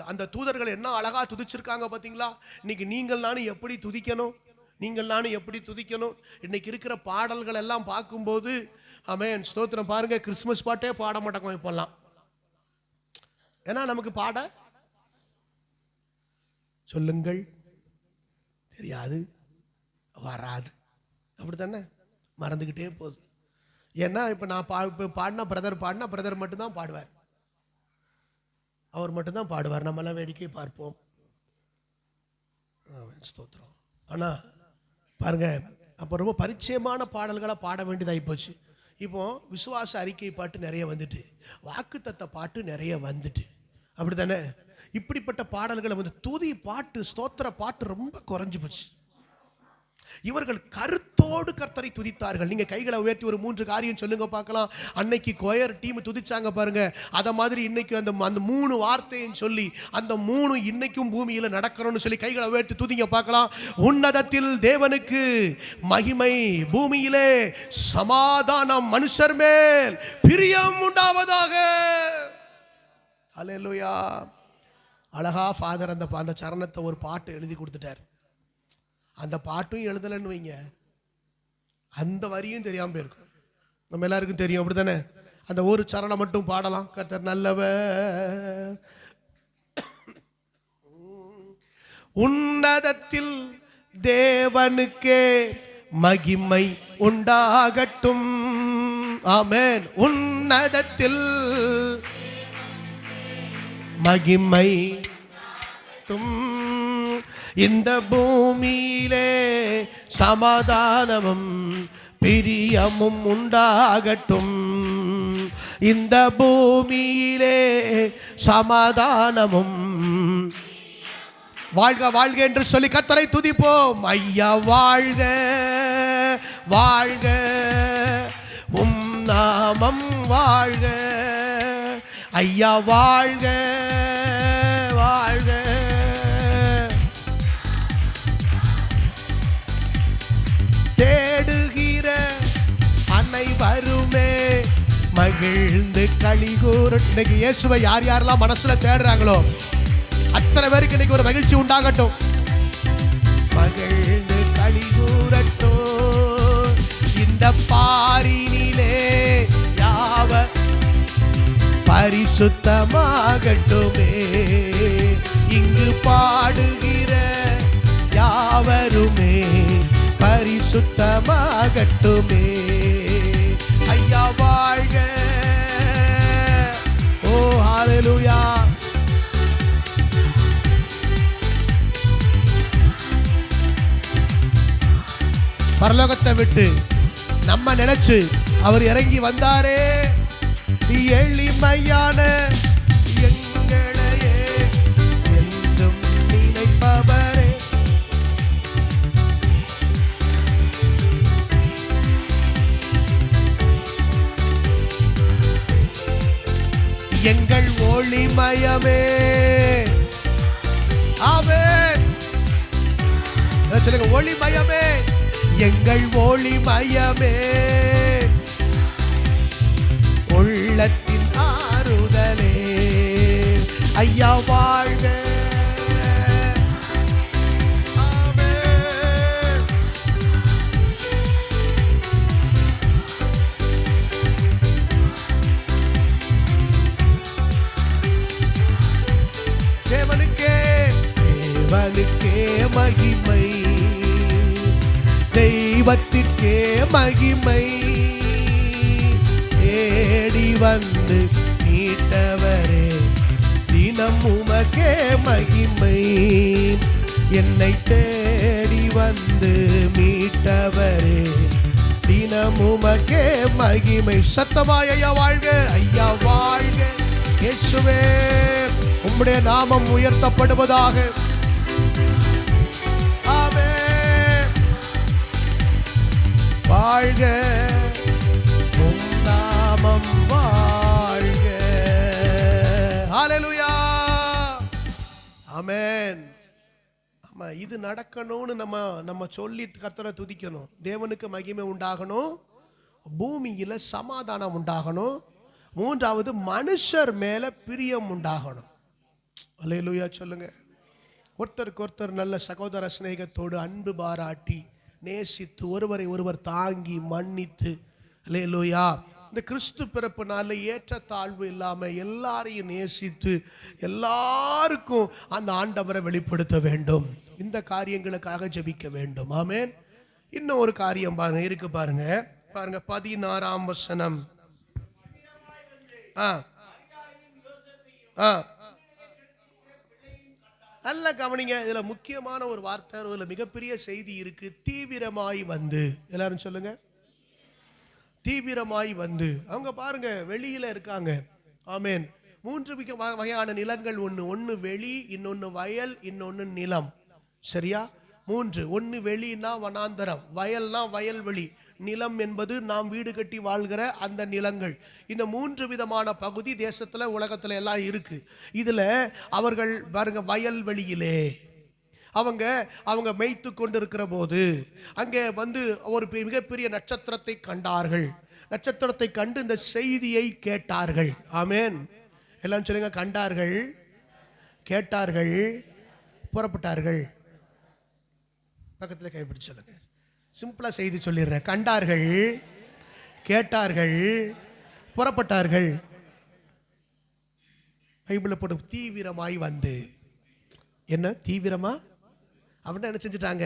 அந்த தூதர்கள் என்ன அழகா துதிச்சிருக்காங்க பாத்தீங்களா? இன்னைக்கு நீங்கள் நானும் எப்படி துதிக்கணும்? நீங்கள் நானும் எப்படி துதிக்கணும்? இன்னைக்கு இருக்கிற பாடல்கள் எல்லாம் பார்க்கும்போது ஆமென் ஸ்தோத்திரம். பாருங்க, கிறிஸ்துமஸ் பாட்டே பாட மாட்டோம் இப்பெல்லாம். ஏன்னா நமக்கு பாட சொல்லுங்கள் தெரியாது, வராது, அப்படித்தானே, மறந்துகிட்டே போகுது. ஏன்னா இப்போ நான் பாடினா பிரதர் மட்டும்தான் பாடுவார், அவர் மட்டும்தான் பாடுவார், நம்மளாம் வேடிக்கை பார்ப்போம். ஸ்தோத்திரம். ஆனால் பாருங்க, அப்போ ரொம்ப பரிச்சயமான பாடல்களை பாட வேண்டியதாகி போச்சு. இப்போ விசுவாச அறிக்கை பாட்டு நிறைய வந்துட்டு, வாக்குத்தத்த பாட்டு நிறைய வந்துட்டு, அப்படி தானே? இப்படிப்பட்ட பாடல்களை வந்து துதி பாட்டு, ஸ்தோத்திர பாட்டு ரொம்ப குறைஞ்சு போச்சு. இவர்கள் கருத்தோடு கர்த்தரை துதித்தார்கள். நீங்க கைகளை உயர்த்தி ஒரு 3 காரியம் சொல்லுங்க பார்க்கலாம். அன்னைக்கு கொயர் டீம் துதிச்சாங்க பாருங்க, அத மாதிரி இன்னைக்கு அந்த 3 வார்த்தையும் சொல்லி அந்த 3 இன்னைக்கும் பூமியில நடக்கணும்னு சொல்லி கைகளை உயர்த்தி துதிங்க பார்க்கலாம். உன்னதத்தில் தேவனுக்கு மகிமை, பூமியிலே சமாதானம், மனுஷர் மேல் பிரியம் உண்டாவதாக. அல்லேலூயா. அழகா ஃபாதர் அந்த சரணத்தை ஒரு பாட்டு எழுதி கொடுத்துட்டார். அந்த பாட்டும் எழுதலன்னு வைங்க, அந்த வரியும் தெரியாம போயிருக்கும். நம்ம எல்லாருக்கும் தெரியும், அப்படித்தானே? அந்த ஒரு சரணம் மட்டும் பாடலாம். கர்த்தர் நல்லவர், உன்னதத்தில் தேவனுக்கே மகிமை உண்டாகட்டும். ஆமென். உன்னதத்தில் மகிமை இந்த பூமியிலே சமாதானமும் பிரியமும் உண்டாகட்டும். இந்த பூமியிலே சமாதானமும் வாழ்க வாழ்க என்று சொல்லி கர்த்தரை துதிப்போம். ஐயா வாழ்க வாழ்க, உம் நாமம் வாழ்க. ஐயா வாழ்க வாழ்க, தேடுகிற அனைவருமே மகிழ்ந்து களிகூர். இன்னைக்கு இயேசுவை யார் யாரெல்லாம் மனசுல தேடுறாங்களோ அத்தனை பேருக்கு இன்னைக்கு ஒரு மகிழ்ச்சி உண்டாகட்டும். மகிழ்ந்து களிகூரட்டும். இந்த பாரினிலே யாவ பரிசுத்தமாகட்டுமே. இங்கு பாடுகிற யாவருமே பரிசுத்தமாகட்டுமே. ஐயா வாழ்க. ஓ ஹல்லேலூயா. பரலோகத்தை விட்டு நம்ம நினைச்சு அவர் இறங்கி வந்தாரே, எளிமையான எங்களையே என்றும் நினைப்பவரே. எங்கள் ஒளிமயமே. ஆமென். சொல்லுங்க, ஒளிமயமே. எங்கள் ஒளிமயமே, உள்ளத்தின் ஆறுதலே. ஐயா வாழ்க. ஆமென். தேவனுக்கே தேவனுக்கே மகிமை, தெய்வத்திற்கே மகிமை. தேடி வந்து மீட்டவரே, தினம் உமக்கே மகிமை. என்னை தேடி வந்து மீட்டவரே, தினம் உமக்கே மகிமை. சத்தமாய் ஐயா வாழ்க. ஐயா வாழ்க. இயேசுவே உம்முடைய நாமம் உயர்த்தப்படுவதாக. ஆமென். வாழ்க, உம் நாமம் வாழ்க. ஹல்லேலூயா. ஆமென். ஆமா, இது நடக்கணும்னு நம்ம சொல்லி கர்த்தரை துதிக்கணும். தேவனுக்கு மகிமை உண்டாகணும், பூமியில சமாதானம் உண்டாகணும். 3வது மனுஷர் மேல பிரியம் உண்டாகணும். அல்லேலூயா சொல்லுங்க. ஒருத்தருக்கு ஒருத்தர் நல்ல சகோதர சிநேகத்தோடு அன்பு பாராட்டி நேசித்து ஒருவரை ஒருவர் தாங்கி மன்னித்து, அல்லேலூயா, இந்த கிறிஸ்து பிறப்பு நாளில் ஏற்றத்தாழ்வு இல்லாமல் எல்லாரையும் நேசித்து எல்லாருக்கும் அந்த ஆண்டவரை வெளிப்படுத்த வேண்டும். இந்த காரியங்களுக்காக ஜெபிக்க வேண்டும். ஆமென். இன்னும் ஒரு காரியம் பாருங்க இருக்கு பாருங்க. பாருங்க 16ஆம் வசனம். நல்ல கவனிங்க. இதுல முக்கியமான ஒரு வார்த்தை, இதுல மிகப்பெரிய செய்தி இருக்கு. தீவிரமாய் வந்து. எல்லாரும் சொல்லுங்க, தீவிரமாய் வந்து. அவங்க பாருங்க வெளியில இருக்காங்க. ஆமென். 3 வகையான நிலங்கள். ஒன்னு வெளி, இன்னொன்னு வயல், இன்னொன்னு நிலம். சரியா? 3. ஒன்னு வெளினா வனாந்தரம், வயல்னா வயல்வெளி, நிலம் என்பது நாம் வீடு கட்டி வாழ்கிற அந்த நிலங்கள். இந்த 3 விதமான பகுதி தேசத்துல உலகத்துல எல்லாம் இருக்கு. இதுல அவர்கள் பாருங்க வயல்வெளியிலே அவங்க மேய்த்து கொண்டிருக்கிற போது அங்கே வந்து ஒரு மிகப்பெரிய நட்சத்திரத்தை கண்டார்கள். நட்சத்திரத்தை கண்டு இந்த செய்தியை கேட்டார்கள். ஆமென். எல்லாம் சொல்லுங்க, கண்டார்கள், கேட்டார்கள், புறப்பட்டார்கள். பக்கத்தில் கைப்பிடிச்சு சொல்லுங்க. சிம்பிளா செய்தி சொல்லிடுறேன். கண்டார்கள், கேட்டார்கள், புறப்பட்டார்கள். பைபிளை போட்டு தீவிரமாய் வந்து. என்ன தீவிரமா? அப்படின்னு என்ன செஞ்சுட்டாங்க?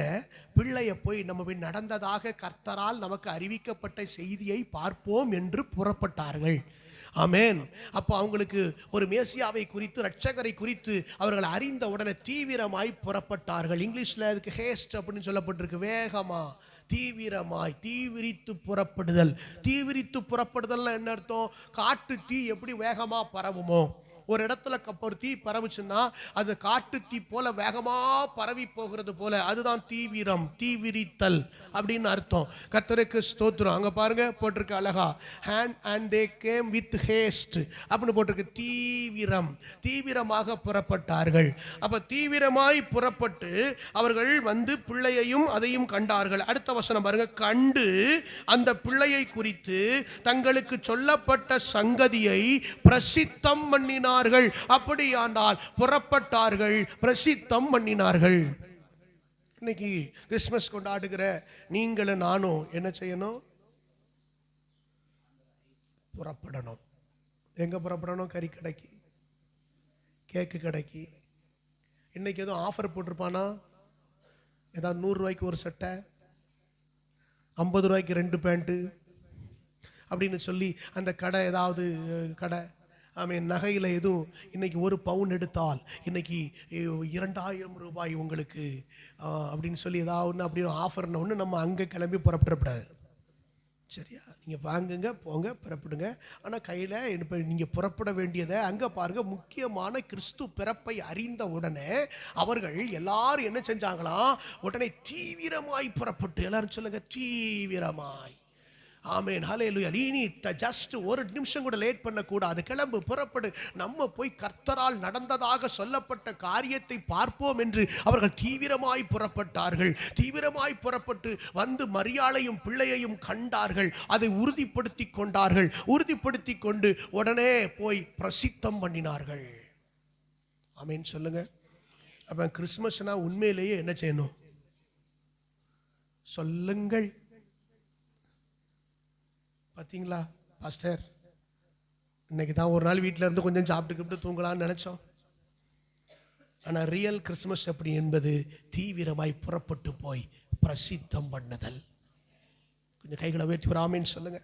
பிள்ளைய போய் நம்ம போய் நடந்ததாக கர்த்தரால் நமக்கு அறிவிக்கப்பட்ட செய்தியை பார்ப்போம் என்று புறப்பட்டார்கள். ஆமென். அப்போ அவங்களுக்கு ஒரு மேசியாவை குறித்து, ரட்சகரை குறித்து அவர்கள் அறிந்த உடனே தீவிரமாய் புறப்பட்டார்கள். இங்கிலீஷ்ல அதுக்கு ஹேஸ்ட் அப்படின்னு சொல்லப்பட்டிருக்கு. வேகமா, தீவிரமாய், தீவிரித்து புறப்படுதல். தீவிரித்து புறப்படுதல் என்ன அர்த்தம்? காட்டு தீ எப்படி வேகமா பரவுமோ, ஒரு இடத்துல ஒரு தீ பரவுச்சுன்னா அது காட்டு தீ போல வேகமா பரவி போகிறது போல, அதுதான் தீவிரம், தீவிரித்தல் அப்படின்னு அர்த்தம். கர்த்தருக்கு ஸ்தோத்திரம். அங்க பாருங்க போட்டிருக்கு அழகா, and they came with haste அப்படின்னு போட்டிருக்கு. தீவிரம், தீவிரமாக புறப்பட்டார்கள். அப்ப தீவிரமாய் புறப்பட்டு அவர்கள் வந்து பிள்ளையையும் அதையும் கண்டார்கள். அடுத்த வசனம் பாருங்க. கண்டு அந்த பிள்ளையை குறித்து தங்களுக்கு சொல்லப்பட்ட சங்கதியை பிரசித்தம் பண்ணினார்கள். அப்படியானால் புறப்பட்டார்கள், பிரசித்தம் பண்ணினார்கள். இன்னைக்கு கிறிஸ்துமஸ் கொண்டாடுகிற நீங்களும் நானும் என்ன செய்யணும்? புறப்படணும். எங்க புறப்படணும்? கறி கடைக்கு, கேக்கு கடைக்கு. இன்னைக்கு எதுவும் ஆஃபர் போட்டிருப்பானா? ஏதாவது 100 ரூபாய்க்கு ஒரு சட்டை, 50 ரூபாய்க்கு 2 பேண்ட்டு அப்படின்னு சொல்லி அந்த கடை, ஏதாவது கடை, நகையில் எதுவும் இன்னைக்கு 1 பவுன் எடுத்தால் இன்னைக்கு 2000 ரூபாய் உங்களுக்கு அப்படின்னு சொல்லி ஏதாவது அப்படின்னு ஆஃபர்ன ஒன்று நம்ம அங்கே கிளம்பி புறப்படக்கூடாது. சரியா? நீங்கள் வாங்குங்க, போங்க, புறப்படுங்க. ஆனால் கையில் இப்போ நீங்கள் புறப்பட வேண்டியதை அங்கே பாருங்க. முக்கியமான கிறிஸ்து பிறப்பை அறிந்த உடனே அவர்கள் எல்லாரும் என்ன செஞ்சாங்களாம்? உடனே தீவிரமாய் புறப்பட்டு. எல்லாரும் சொல்லுங்க, தீவிரமாய். ஆமென், ஹல்லேலூயா. நீ ஜஸ்ட் ஒரு நிமிஷம் கூட லேட் பண்ண கூடாது. கிளம்பு, புறப்படு. நம்ம போய் கர்த்தரால் நடந்ததாக சொல்லப்பட்ட காரியத்தை பார்ப்போம் என்று அவர்கள் தீவிரமாய் புறப்பட்டார்கள். தீவிரமாய் புறப்பட்டு வந்து மரியாளையும் பிள்ளையையும் கண்டார்கள். அதை உறுதிப்படுத்தி கொண்டார்கள். உறுதிப்படுத்தி கொண்டு உடனே போய் பிரசித்தம் பண்ணினார்கள். ஆமென் சொல்லுங்க. அப்ப கிறிஸ்துமஸ்னா உண்மையிலேயே என்ன செய்யணும்? சொல்லுங்கள். பார்த்தீங்களா பாஸ்டர், இன்னைக்கு தான் ஒரு நாள் வீட்டில் இருந்து கொஞ்சம் சாப்பிட்டு தூங்கலாம்னு நினைச்சோம். ஆனால் ரியல் கிறிஸ்துமஸ் எப்படி என்பது தீவிரமாய் புறப்பட்டு போய் பிரசித்தம் பண்ணுதல். கொஞ்சம் கைகளை வேட்டி ஒரு ஆமீன் சொல்லுங்க.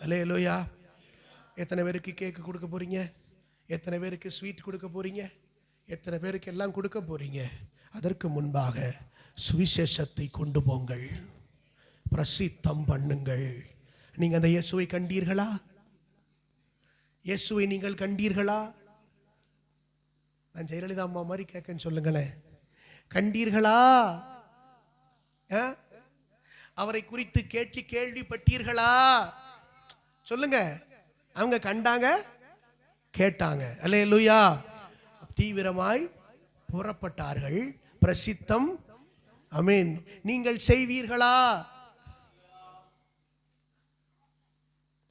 அல்லேலூயா. எத்தனை பேருக்கு கேக்கு கொடுக்க போறீங்க? எத்தனை பேருக்கு ஸ்வீட் கொடுக்க போறீங்க? எத்தனை பேருக்கு எல்லாம் கொடுக்க போறீங்க? அதற்கு முன்பாக சுவிசேஷத்தை கொண்டு போங்கள், பிரசித்தம் பண்ணுங்கள். நீங்க அந்த இயேசுவை கண்டீர்களா? இயேசுவை நீங்கள் கண்டீர்களா? நான் ஜெயலலிதா அம்மா மாதிரி கேட்கன்னு சொல்லுங்களேன். கண்டீர்களா? அவரை குறித்து கேள்விப்பட்டீர்களா? சொல்லுங்க. அவங்க கண்டாங்க, கேட்டாங்க. அல்லேலூயா. தீவிரமாய் புறப்பட்டார்கள், பிரசித்தம். ஆமென். நீங்கள் செய்வீர்களா?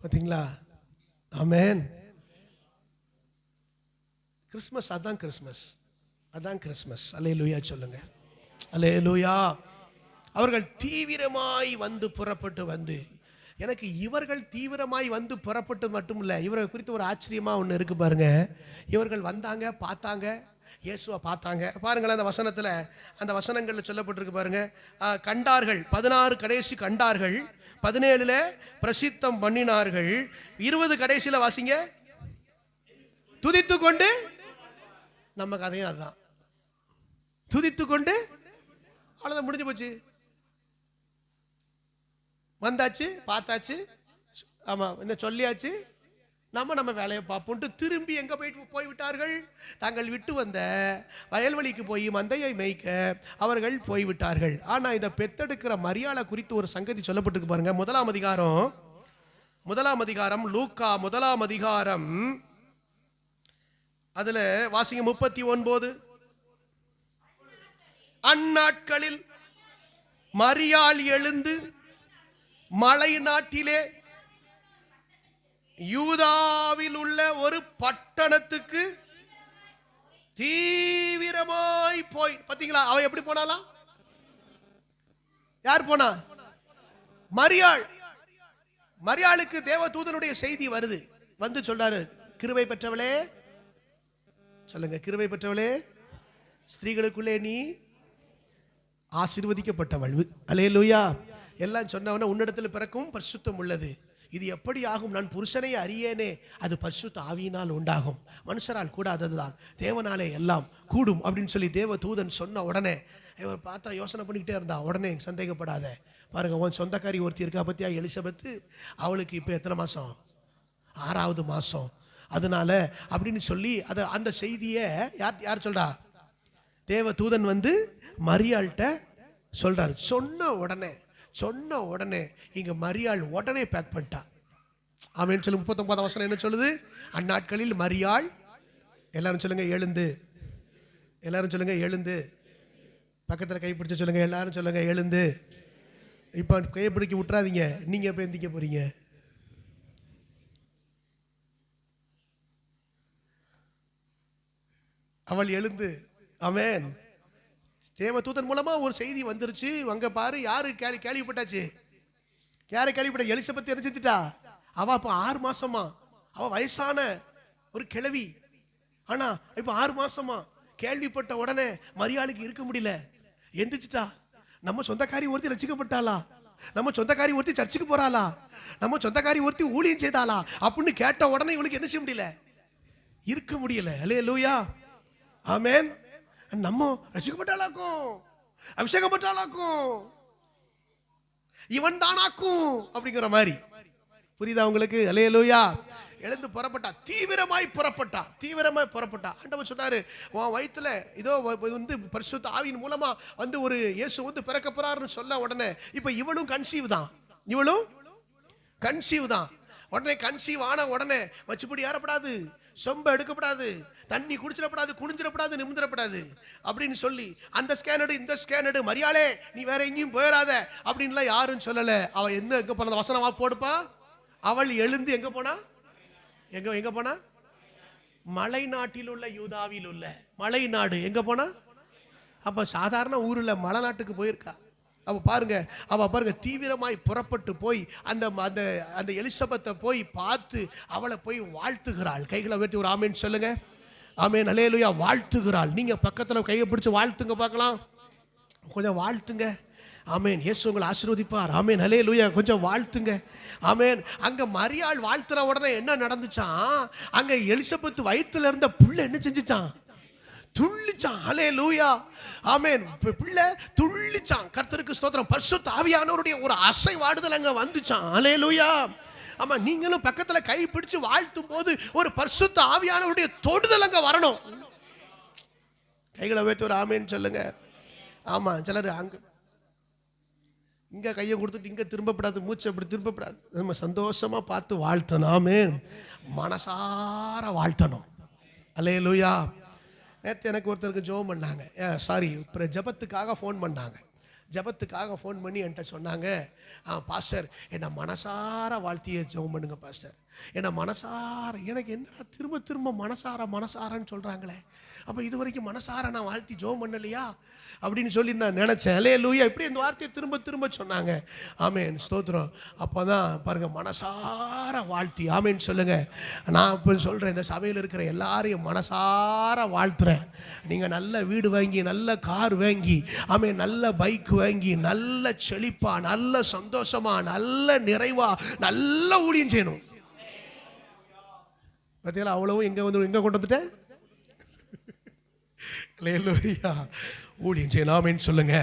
பார்த்தீங்களா? ஆமென். கிறிஸ்மஸ் அதான் கிறிஸ்மஸ், அதான் கிறிஸ்மஸ். அல்லேலூயா சொல்லுங்க. அல்லேலூயா. அவர்கள் தீவிரமாய் வந்து புறப்பட்டு வந்து, எனக்கு இவர்கள் தீவிரமாய் வந்து புறப்பட்டு மட்டும் இல்லை, இவர்கள் குறித்து ஒரு ஆச்சரியமா ஒன்று இருக்கு பாருங்க. இவர்கள் வந்தாங்க, பார்த்தாங்க, இயேசுவை பார்த்தாங்க. பாருங்களேன் அந்த வசனத்தில், அந்த வசனங்களில் சொல்லப்பட்டிருக்கு பாருங்க. கண்டார்கள், 16 கடைசி கண்டார்கள், 17 பிரசித்தம் பண்ணினார்கள். 20 கடைசியில வாசிங்க. துதித்து கொண்டு, நம்ம கதையும் அதுதான். துதித்து கொண்டு, அவ்வளவுதான், முடிஞ்சு போச்சு. வந்தாச்சு, பார்த்தாச்சு, ஆமா, என்ன சொல்லியாச்சு, நம்ம வேலையை பார்ப்போம்ட்டு திரும்பி எங்க போய்விட்டார்கள்? தாங்கள் விட்டு வந்த வயல்வெளிக்கு போய் மந்தையை மேய்க்க அவர்கள் போய்விட்டார்கள். ஆனா இதை பெத்தெடுக்கிற மரியாளை குறித்து ஒரு சங்கதி சொல்லப்பட்டிருக்கு பாருங்க. 1 அதிகாரம் லூக்கா 1 அதிகாரம், அதுல வாசிங்க 39. அந்நாட்களில் மரியாள் எழுந்து மலை நாட்டிலே யூதாவில் உள்ள ஒரு பட்டணத்துக்கு தீவிரமாய் போய், பாத்தீங்களா அவ எப்படி போனாலாம்? யார் போனா? மரியாள். மரியாளுக்கு தேவதூதனுடைய செய்தி வருது. வந்து சொல்றாரு, கிருபை பெற்றவளே, சொல்லுங்க, கிருபை பெற்றவளே, ஸ்திரீகளுக்குள்ளே நீ ஆசீர்வதிக்கப்பட்டவள். அல்லேலூயா. எல்லாம் சொன்னவன, உன்னிடத்தில் பிறக்கும் பரிசுத்தம் உள்ளது. இது எப்படி ஆகும்? நான் புருஷனை அறியேனே, அது பரிசுத்த ஆவியினால் உண்டாகும், மனுஷரால் கூடாததுதான், தேவனாலே எல்லாம் கூடும் அப்படின்னு சொல்லி தேவ தூதன் சொன்ன உடனே இவர் பார்த்தா யோசனை பண்ணிக்கிட்டே இருந்தா. உடனே சந்தேகப்படாத, பாருங்க, உன் சொந்தக்காரி ஒருத்தி இருக்கா பத்தியா, எலிசபெத்து, அவளுக்கு இப்போ எத்தனை மாசம்? 6வது மாசம். அதனால அப்படின்னு சொல்லி அந்த செய்தியை யார் சொல்றா? தேவ தூதன் வந்து மரியாள்கிட்ட சொல்றாரு. சொன்ன உடனே இங்க மரியாள் உடனே பேக் பண்ணிட்டா. ஆமென் சொல்லு. 39 வசனம் என்ன சொல்லுது? அந்நாட்களில் மரியாள், எல்லாரும் சொல்லுங்க எழுந்து, எல்லாரும் சொல்லுங்க எழுந்து, பக்கத்தில் கைப்பிடிச்சு சொல்லுங்க, எல்லாரும் சொல்லுங்க எழுந்து. இப்ப கையை பிடிக்க விட்டுறாதீங்க, நீங்க எப்ப எந்திக்க போறீங்க? அவள் எழுந்து. ஆமென். தேவதூதன் மூலமா ஒரு செய்தி வந்துருச்சு. அங்க பாரு, யாரு கேள்விப்பட்டாச்சு? யாரை கேள்விப்பட்ட? எலிசபெத் எரிஞ்சிட்டா. அவ அப்ப 6 மாசமா, அவ வயசான ஒரு கிழவி. ஆனா இப்ப 6 மாசமா. கேள்விப்பட்ட உடனே மரியாளுக்கு இருக்க முடியல, எந்திரிச்சிட்டா. நம்ம சொந்தக்காரி ஒருத்தி ரட்சிக்கப்பட்டாளா? நம்ம சொந்தக்காரி ஒருத்தி சர்ச்சுக்கு போறாளா? நம்ம சொந்தக்காரி ஒருத்தி ஊழியம் செய்தாளா அப்படின்னு கேட்ட உடனே இவளுக்கு என்ன செய்ய முடியல? இருக்க முடியல. அல்லேலூயா. ஆமென். நம்ம ரட்சிக்கப்பட்டாளாக்கும், அபிஷேகம் பட்டாளாக்கும், இவன் தானாக்கும் அப்படிங்கிற மாதிரி. புரியுதா உங்களுக்கு? அல்லேலூயா. எழுந்து புறப்பட்டா, தீவிரமாய் புறப்பட்டா. ஆண்டவர் சொன்னாரு, உன் வயித்துல இதோ வந்து பரிசுத்த ஆவியின் மூலமா வந்து ஒரு இயேசு வந்து பிறக்க போறாருன்னு சொல்ல உடனே இப்ப இவளும் கன்சீவ் தான். உடனே கன்சீவ் ஆன உடனே வச்சுப்படி ஏறப்படாது, சொம்ப எடுக்கப்படாது, தண்ணி குடிச்சிடப்படாது, குனிஞ்சிடப்படாது, நிமிந்திடப்படாது அப்படின்னு சொல்லி அந்த ஸ்கேனடு இந்த ஸ்கேனடு, மரியாளே நீ வேற எங்கேயும் போயிடாத அப்படின்லாம் யாரும் சொல்லல. அவ எங்க போன வசனமா போடுப்பா. அவள் எழுந்து எங்க போனா? எங்க போனா? மலை நாட்டில் உள்ள யூதாவில் உள்ள மலை நாடு. எங்க போனா? அப்ப சாதாரண ஊர்ல மலை நாட்டுக்கு போயிருக்கா. அவ பாருங்க தீவிரமாய் புறப்பட்டு போய் அந்த எலிசபெத்தை போய் பார்த்து அவளை போய் வாழ்த்துகிறாள். கைகளை வெட்டி ஒரு ஆமேன் சொல்லுங்க. ஆமேன். அல்லேலூயா. வாழ்த்துகிறாள். நீங்க பக்கத்துல கையை பிடிச்சு வாழ்த்துங்க பார்க்கலாம். கொஞ்சம் வாழ்த்துங்க. ஆமேன். இயேசு உங்களை ஆசீர்வதிப்பார். ஆமேன். அல்லேலூயா. கொஞ்சம் வாழ்த்துங்க. ஆமேன். அங்க மரியாள் வாழ்த்துற உடனே என்ன நடந்துச்சான்? அங்க எலிசபெத் வயித்துல இருந்த புள்ள என்ன செஞ்சுச்சான்? துள்ளிச்சான். அல்லேலூயா. ஆமென். பிள்ளை துள்ளிச்சான். கர்த்தருக்கு ஸ்தோத்திரம். பரிசுத்த ஆவியானவருடைய ஒரு அசைவாடுதல் அங்க வந்துச்சான். அல்லேலூயா. ஆமா, நீங்களும் பக்கத்துல கை பிடிச்சு வாழ்த்தும் போது ஒரு பரிசுத்த ஆவியானவருடைய தொடுதல் அங்க வரணும். கைகளை வைத்து ஒரு ஆமென் சொல்லுங்க. ஆமா, சிலர் இங்க கையை கொடுத்துட்டு இங்க திரும்பப்படாது, மூச்சை அப்படி திரும்பப்படாது. நம்ம சந்தோஷமா பார்த்து வாழ்த்தணும். ஆமென். மனசார வாழ்த்தணும். அல்லேலூயா. நேற்று எனக்கு ஒருத்தருக்கு ஜெபம் பண்ணாங்க. ஜெபத்துக்காக ஃபோன் பண்ணாங்க. ஜெபத்துக்காக ஃபோன் பண்ணி என்கிட்ட சொன்னாங்க, பாஸ்டர் என்னை மனசார வாழ்த்திய ஜெபம் பண்ணுங்க பாஸ்டர். ஏன்னா மனசார எனக்கு என்ன திரும்ப திரும்ப மனசாரன்னு சொல்கிறாங்களே, அப்போ இது வரைக்கும் மனசார நான் வாழ்த்தி ஜோம் பண்ணலையா அப்படின்னு சொல்லி நான் நினச்சேன். அல்லேலூயா. இப்படி இந்த வார்த்தையை திரும்ப திரும்ப சொன்னாங்க. ஆமேன், ஸ்தோத்திரம். அப்போ தான் பாருங்கள், மனசார வாழ்த்தி ஆமேன்னு சொல்லுங்கள். நான் இப்போ சொல்கிறேன், இந்த சபையில் இருக்கிற எல்லாரையும் மனசார வாழ்த்துறேன். நீங்கள் நல்ல வீடு வாங்கி, நல்ல கார் வாங்கி, ஆமேன், நல்ல பைக் வாங்கி, நல்ல செழிப்பா, நல்ல சந்தோஷமா, நல்ல நிறைவா, நல்ல ஊழியம் செய்யணும். பார்த்தீங்களா, அவ்வளவும் எங்கே கொண்டு வந்துட்டேன். அல்லேலூயா. ஊழியம் செய்யணும். ஆமேன்னு சொல்லுங்க.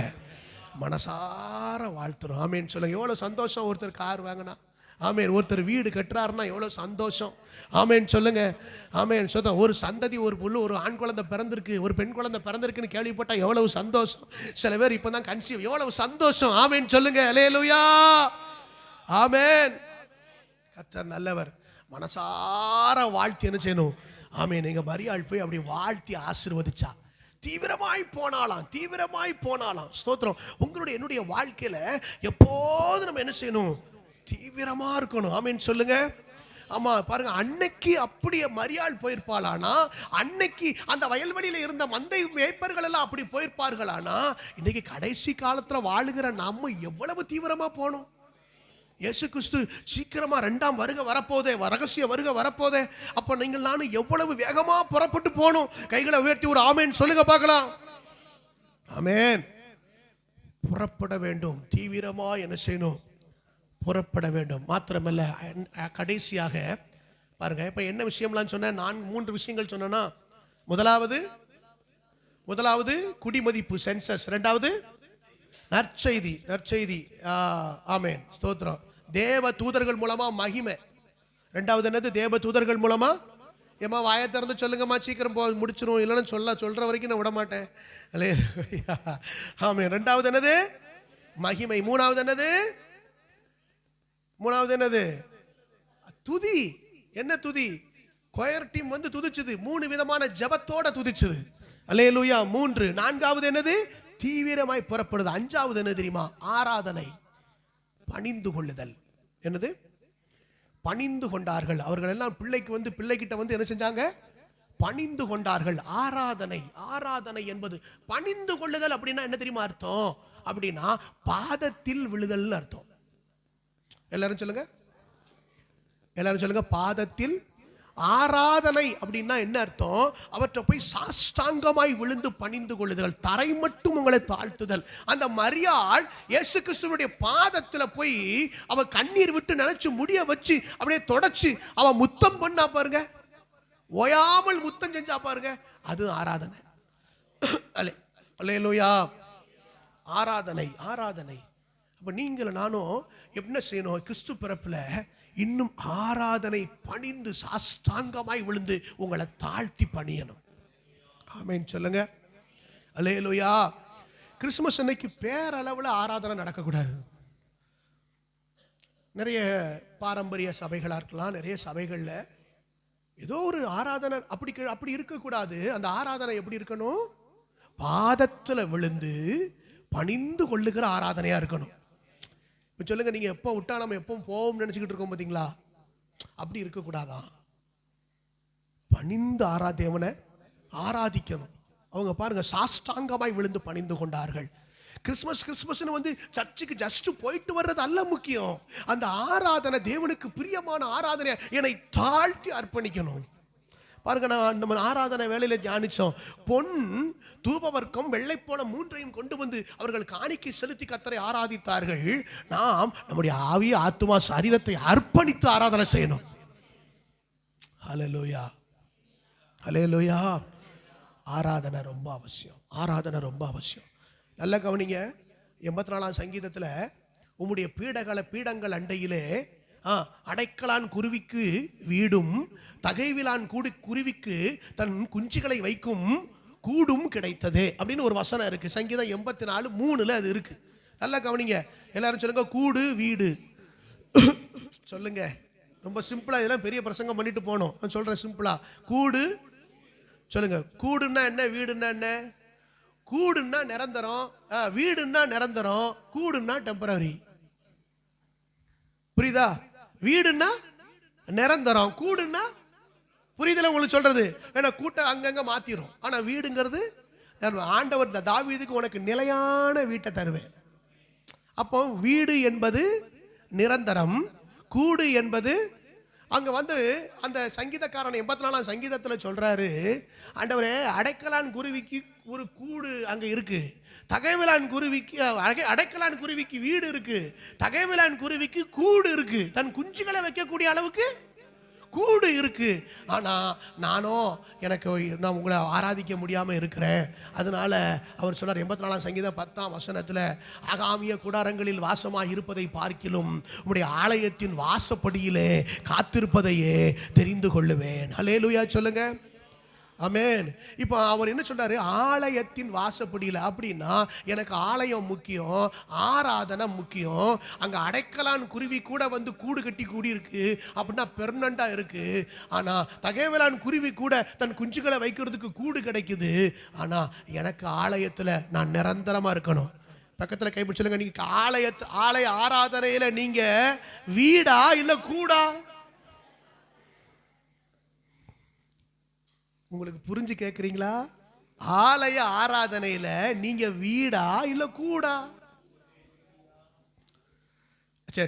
மனசார வாழ்த்துறோம். ஆமேன்னு சொல்லுங்க. எவ்வளோ சந்தோஷம் ஒருத்தர் கார் வாங்கினா, ஆமேன், ஒருத்தர் வீடு கட்டுறாருன்னா எவ்வளோ சந்தோஷம். ஆமேன்னு சொல்லுங்க. ஆமேன். சொந்தம் ஒரு சந்ததி, ஒரு புல்லு, ஒரு ஆண் குழந்தை பிறந்திருக்கு, ஒரு பெண் குழந்தை பிறந்திருக்குன்னு கேள்விப்பட்டால் எவ்வளவு சந்தோஷம். சில பேர் இப்போ தான் கன்சீவ், எவ்வளவு சந்தோஷம். ஆமேன்னு சொல்லுங்க. அல்லேலூயா. ஆமேன். கர்த்தர் நல்லவர். மனசார வாழ்த்தி என்ன செய்யணும்? ஆமேன். நீங்க மரியாள் போய் அப்படி வாழ்த்தி ஆசீர்வதிச்சா, தீவிரமாய் போனாலாம். ஸ்தோத்திரம். உங்களுடைய என்னுடைய வாழ்க்கையில எப்போது நம்ம என்ன செய்யணும்? தீவிரமா இருக்கணும். ஆமேன்னு சொல்லுங்க. ஆமா, பாருங்க, அன்னைக்கு அப்படியே மரியாள் போயிருப்பாளானா, அன்னைக்கு அந்த வயல்வெளியில இருந்த மந்தை மேய்ப்பர்கள் எல்லாம் அப்படி போயிருப்பார்களானா, இன்னைக்கு கடைசி காலத்துல வாழுகிற நம்ம எவ்வளவு தீவிரமா போகணும். இயேசு கிறிஸ்து சீக்கிரமா 2ஆம் வருகை வரப்போதே, ரகசிய வருகை வரப்போதே. அப்ப நீங்கள் நானும் எவ்வளவு வேகமா புறப்பட்டு போகணும். கைகளை உயர்த்தி ஒரு ஆமேன் சொல்லுங்க பார்க்கலாம். ஆமேன். புறப்பட வேண்டும். தீவிரமா என்ன செய்யணும்? புறப்பட வேண்டும். மாத்திரமல்ல, கடைசியாக பாருங்க, இப்ப என்ன விஷயம்லாம் சொன்னேன்? நான் 3 விஷயங்கள் சொன்னேன்னா, முதலாவது குடிமதிப்பு, சென்சஸ். 2வது நற்செய்தி. ஆமேன், ஸ்தோத்திரம். தேவ தூதர்கள் மூலமா மகிமை. 2வது என்னது? தேவ தூதர்கள் மூலமா. ஏமா வாயை திறந்து சொல்லுங்கம்மா, சீக்கிரம் முடிச்சிரும், இல்லைன்னு சொல்ற வரைக்கும் நான் விட மாட்டேன். ஆமேன். 2வது என்னது? மகிமை. 3வது என்னது? துதி. என்ன துதி? கொயர் டீம் வந்து துதிச்சது, 3 விதமான ஜெபத்தோட துதிச்சது. அல்லேலூயா. 3. 4வது என்னது? தீவிரமாய் புறப்படுது. 5வது என்ன தெரியுமா? ஆராதனை, பணிந்து கொள்ளுதல். என்னது? பணிந்து கொண்டார்கள். அவர்கள் எல்லாம் பிள்ளைகிட்ட வந்து என்ன செஞ்சாங்க? பணிந்து கொண்டார்கள். ஆராதனை என்பது பணிந்து கொள்ளுதல். அப்படின்னா என்ன தெரியுமா அர்த்தம்? அப்படின்னா பாதத்தில் விழுதல் அர்த்தம். எல்லாரும் சொல்லுங்க. பாதத்தில். ஆராதனை அப்படின்னா என்ன அர்த்தம்? அவற்றை போய் சாஷ்டாங்கமாய் விழுந்து பணிந்து கொள்ளுதல், தரை மட்டும் உங்களை தாழ்த்துதல். அந்த மரியாள் இயேசு கிறிஸ்துவினுடைய பாதத்துல போய் அவ கண்ணீர் விட்டு நினைச்சு முடிய வச்சு அப்படியே தொடச்சு அவ முத்தம் பண்ணா பாருங்க, ஓயாமல் முத்தம் செஞ்சா பாருங்க, அது ஆராதனை. அல்லேலூயா. ஆராதனை. அப்ப நீங்களும் நானும் என்ன செய்யணும்? கிறிஸ்து பிறப்புல இன்னும் ஆராதனை, பணிந்து சாஷ்டாங்கமாய் விழுந்து உங்களை தாழ்த்தி பணியணும். ஆமென் சொல்லுங்க. அல்லேலூயா. கிறிஸ்துமஸ் அன்னைக்கு பேரளவில் ஆராதனை நடக்கக்கூடாது. நிறைய பாரம்பரிய சபைகளாக இருக்கலாம், நிறைய சபைகளில் ஏதோ ஒரு ஆராதனை அப்படி இருக்கக்கூடாது. அந்த ஆராதனை எப்படி இருக்கணும்? பாதத்தில் விழுந்து பணிந்து கொள்ளுகிற ஆராதனையாக இருக்கணும். இப்போ சொல்லுங்க, நீங்கள் எப்போ விட்டா நம்ம எப்போ போவோம்னு நினச்சிக்கிட்டு இருக்கோம் பார்த்தீங்களா? அப்படி இருக்கக்கூடாதான். பணிந்து தேவனை ஆராதிக்கணும். அவங்க பாருங்க, சாஷ்டாங்கமாய் விழுந்து பணிந்து கொண்டார்கள். கிறிஸ்மஸ்னு வந்து சர்ச்சுக்கு ஜஸ்ட் போயிட்டு வர்றது அல்ல முக்கியம். அந்த ஆராதனை தேவனுக்கு பிரியமான ஆராதனை, என்னை தாழ்த்தி அர்ப்பணிக்கணும். பாருங்க, நம்ம ஆராதனை வேலையில தியானிச்சோம். பொன், தூபவர்க்கம், வெள்ளைப்போல 3ஐயும் கொண்டு வந்து அவர்கள் காணிக்கை செலுத்தி கர்த்தரை ஆராதித்தார்கள். நாம் நம்முடைய ஆவி, ஆத்துமா, சரீரத்தை அர்ப்பணித்து ஆராதனை செய்யணும். ஹல்லேலூயா. ஹல்லேலூயா. ஆராதனை ரொம்ப அவசியம். நல்ல கவனிங்க. 84ஆம் சங்கீதத்தில் உம்முடைய பீடங்கள் அண்டையிலே அடைக்கலான் குருவிக்கு வீடும், தகைவிலான் குருவிக்கு தன் குஞ்சுகளை வைக்கும் கூடும் கிடைத்தது அப்படின்னு ஒரு வசனம் இருக்கு. சங்கீதம் 84:3 அது இருக்கு. நல்லா கவனிங்க. எல்லாரும் சொல்லுங்க, கூடு வீடு. சொல்லுங்க. ரொம்ப சிம்பிளா, இதெல்லாம் பெரிய பிரசங்கம் பண்ணிட்டு போனோம். நான் சொல்றேன் சிம்பிளா. கூடு. சொல்லுங்க. கூடுன்னா என்ன? வீடுன்னா என்ன? கூடுன்னா நிரந்தரம், வீடுன்னா நிரந்தரம், கூடுன்னா டெம்பரரி. புரியுதா? வீடுன்னா நிரந்தரம். கூடுன்னா புரியுதுல உங்களுக்கு சொல்றது? ஏன்னா கூட்டம் அங்கங்க மாத்திரும். ஆனா வீடுங்கிறது ஆண்டவர் தாவீதுக்கு உனக்கு நிலையான வீட்டை தருவேன். அப்போ வீடு என்பது நிரந்தரம், கூடு என்பது அங்க அந்த சங்கீதக்காரன் 84ஆம் சங்கீதத்தில் சொல்றாரு, ஆண்டவரே அடைக்கலான் குருவிக்கு ஒரு கூடு அங்க இருக்கு, தகைவிலான் குருவிக்கு அடைக்கலான் குருவிக்கு வீடு இருக்கு, தகைவிலான் குருவிக்கு கூடு இருக்கு, தன் குஞ்சுகளை வைக்கக்கூடிய அளவுக்கு கூடு இருக்கு. ஆனா நான் உங்களை ஆராதிக்க முடியாம இருக்கிறேன். அதனால அவர் சொல்றார் 84ஆம் சங்கீதம் 10ஆம் வசனத்துல, ஆகாமிய கூடாரங்களில் வாசமாக இருப்பதை பார்க்கிலும் உம்முடைய ஆலயத்தின் வாசப்படியிலே காத்திருப்பதையே தெரிந்து கொள்ளுவேன். ஹல்லேலூயா சொல்லுங்க. ஆமென். இப்போ அவர் என்ன சொல்றாரு? ஆலயத்தின் வாசப்படியில். அப்படின்னா எனக்கு ஆலயம் முக்கியம், ஆராதனை முக்கியம். அங்க அடைக்கலான் குருவி கூட கூடு கட்டி கூடி இருக்கு அப்படின்னா பெர்மனண்டா இருக்கு. ஆனா தகைவலான் குருவி கூட தன் குஞ்சுகளை வைக்கிறதுக்கு கூடு கிடைக்குது. ஆனா எனக்கு ஆலயத்துல நான் நிரந்தரமா இருக்கணும். பக்கத்துல கைப்பிடி சொல்லுங்க, நீங்க ஆலய ஆராதனையில நீங்க வீடா இல்ல கூடா? உங்களுக்கு புரிஞ்சு கேட்குறீங்களா? ஆலய ஆராதனையில நீங்க வீடா இல்ல கூடா?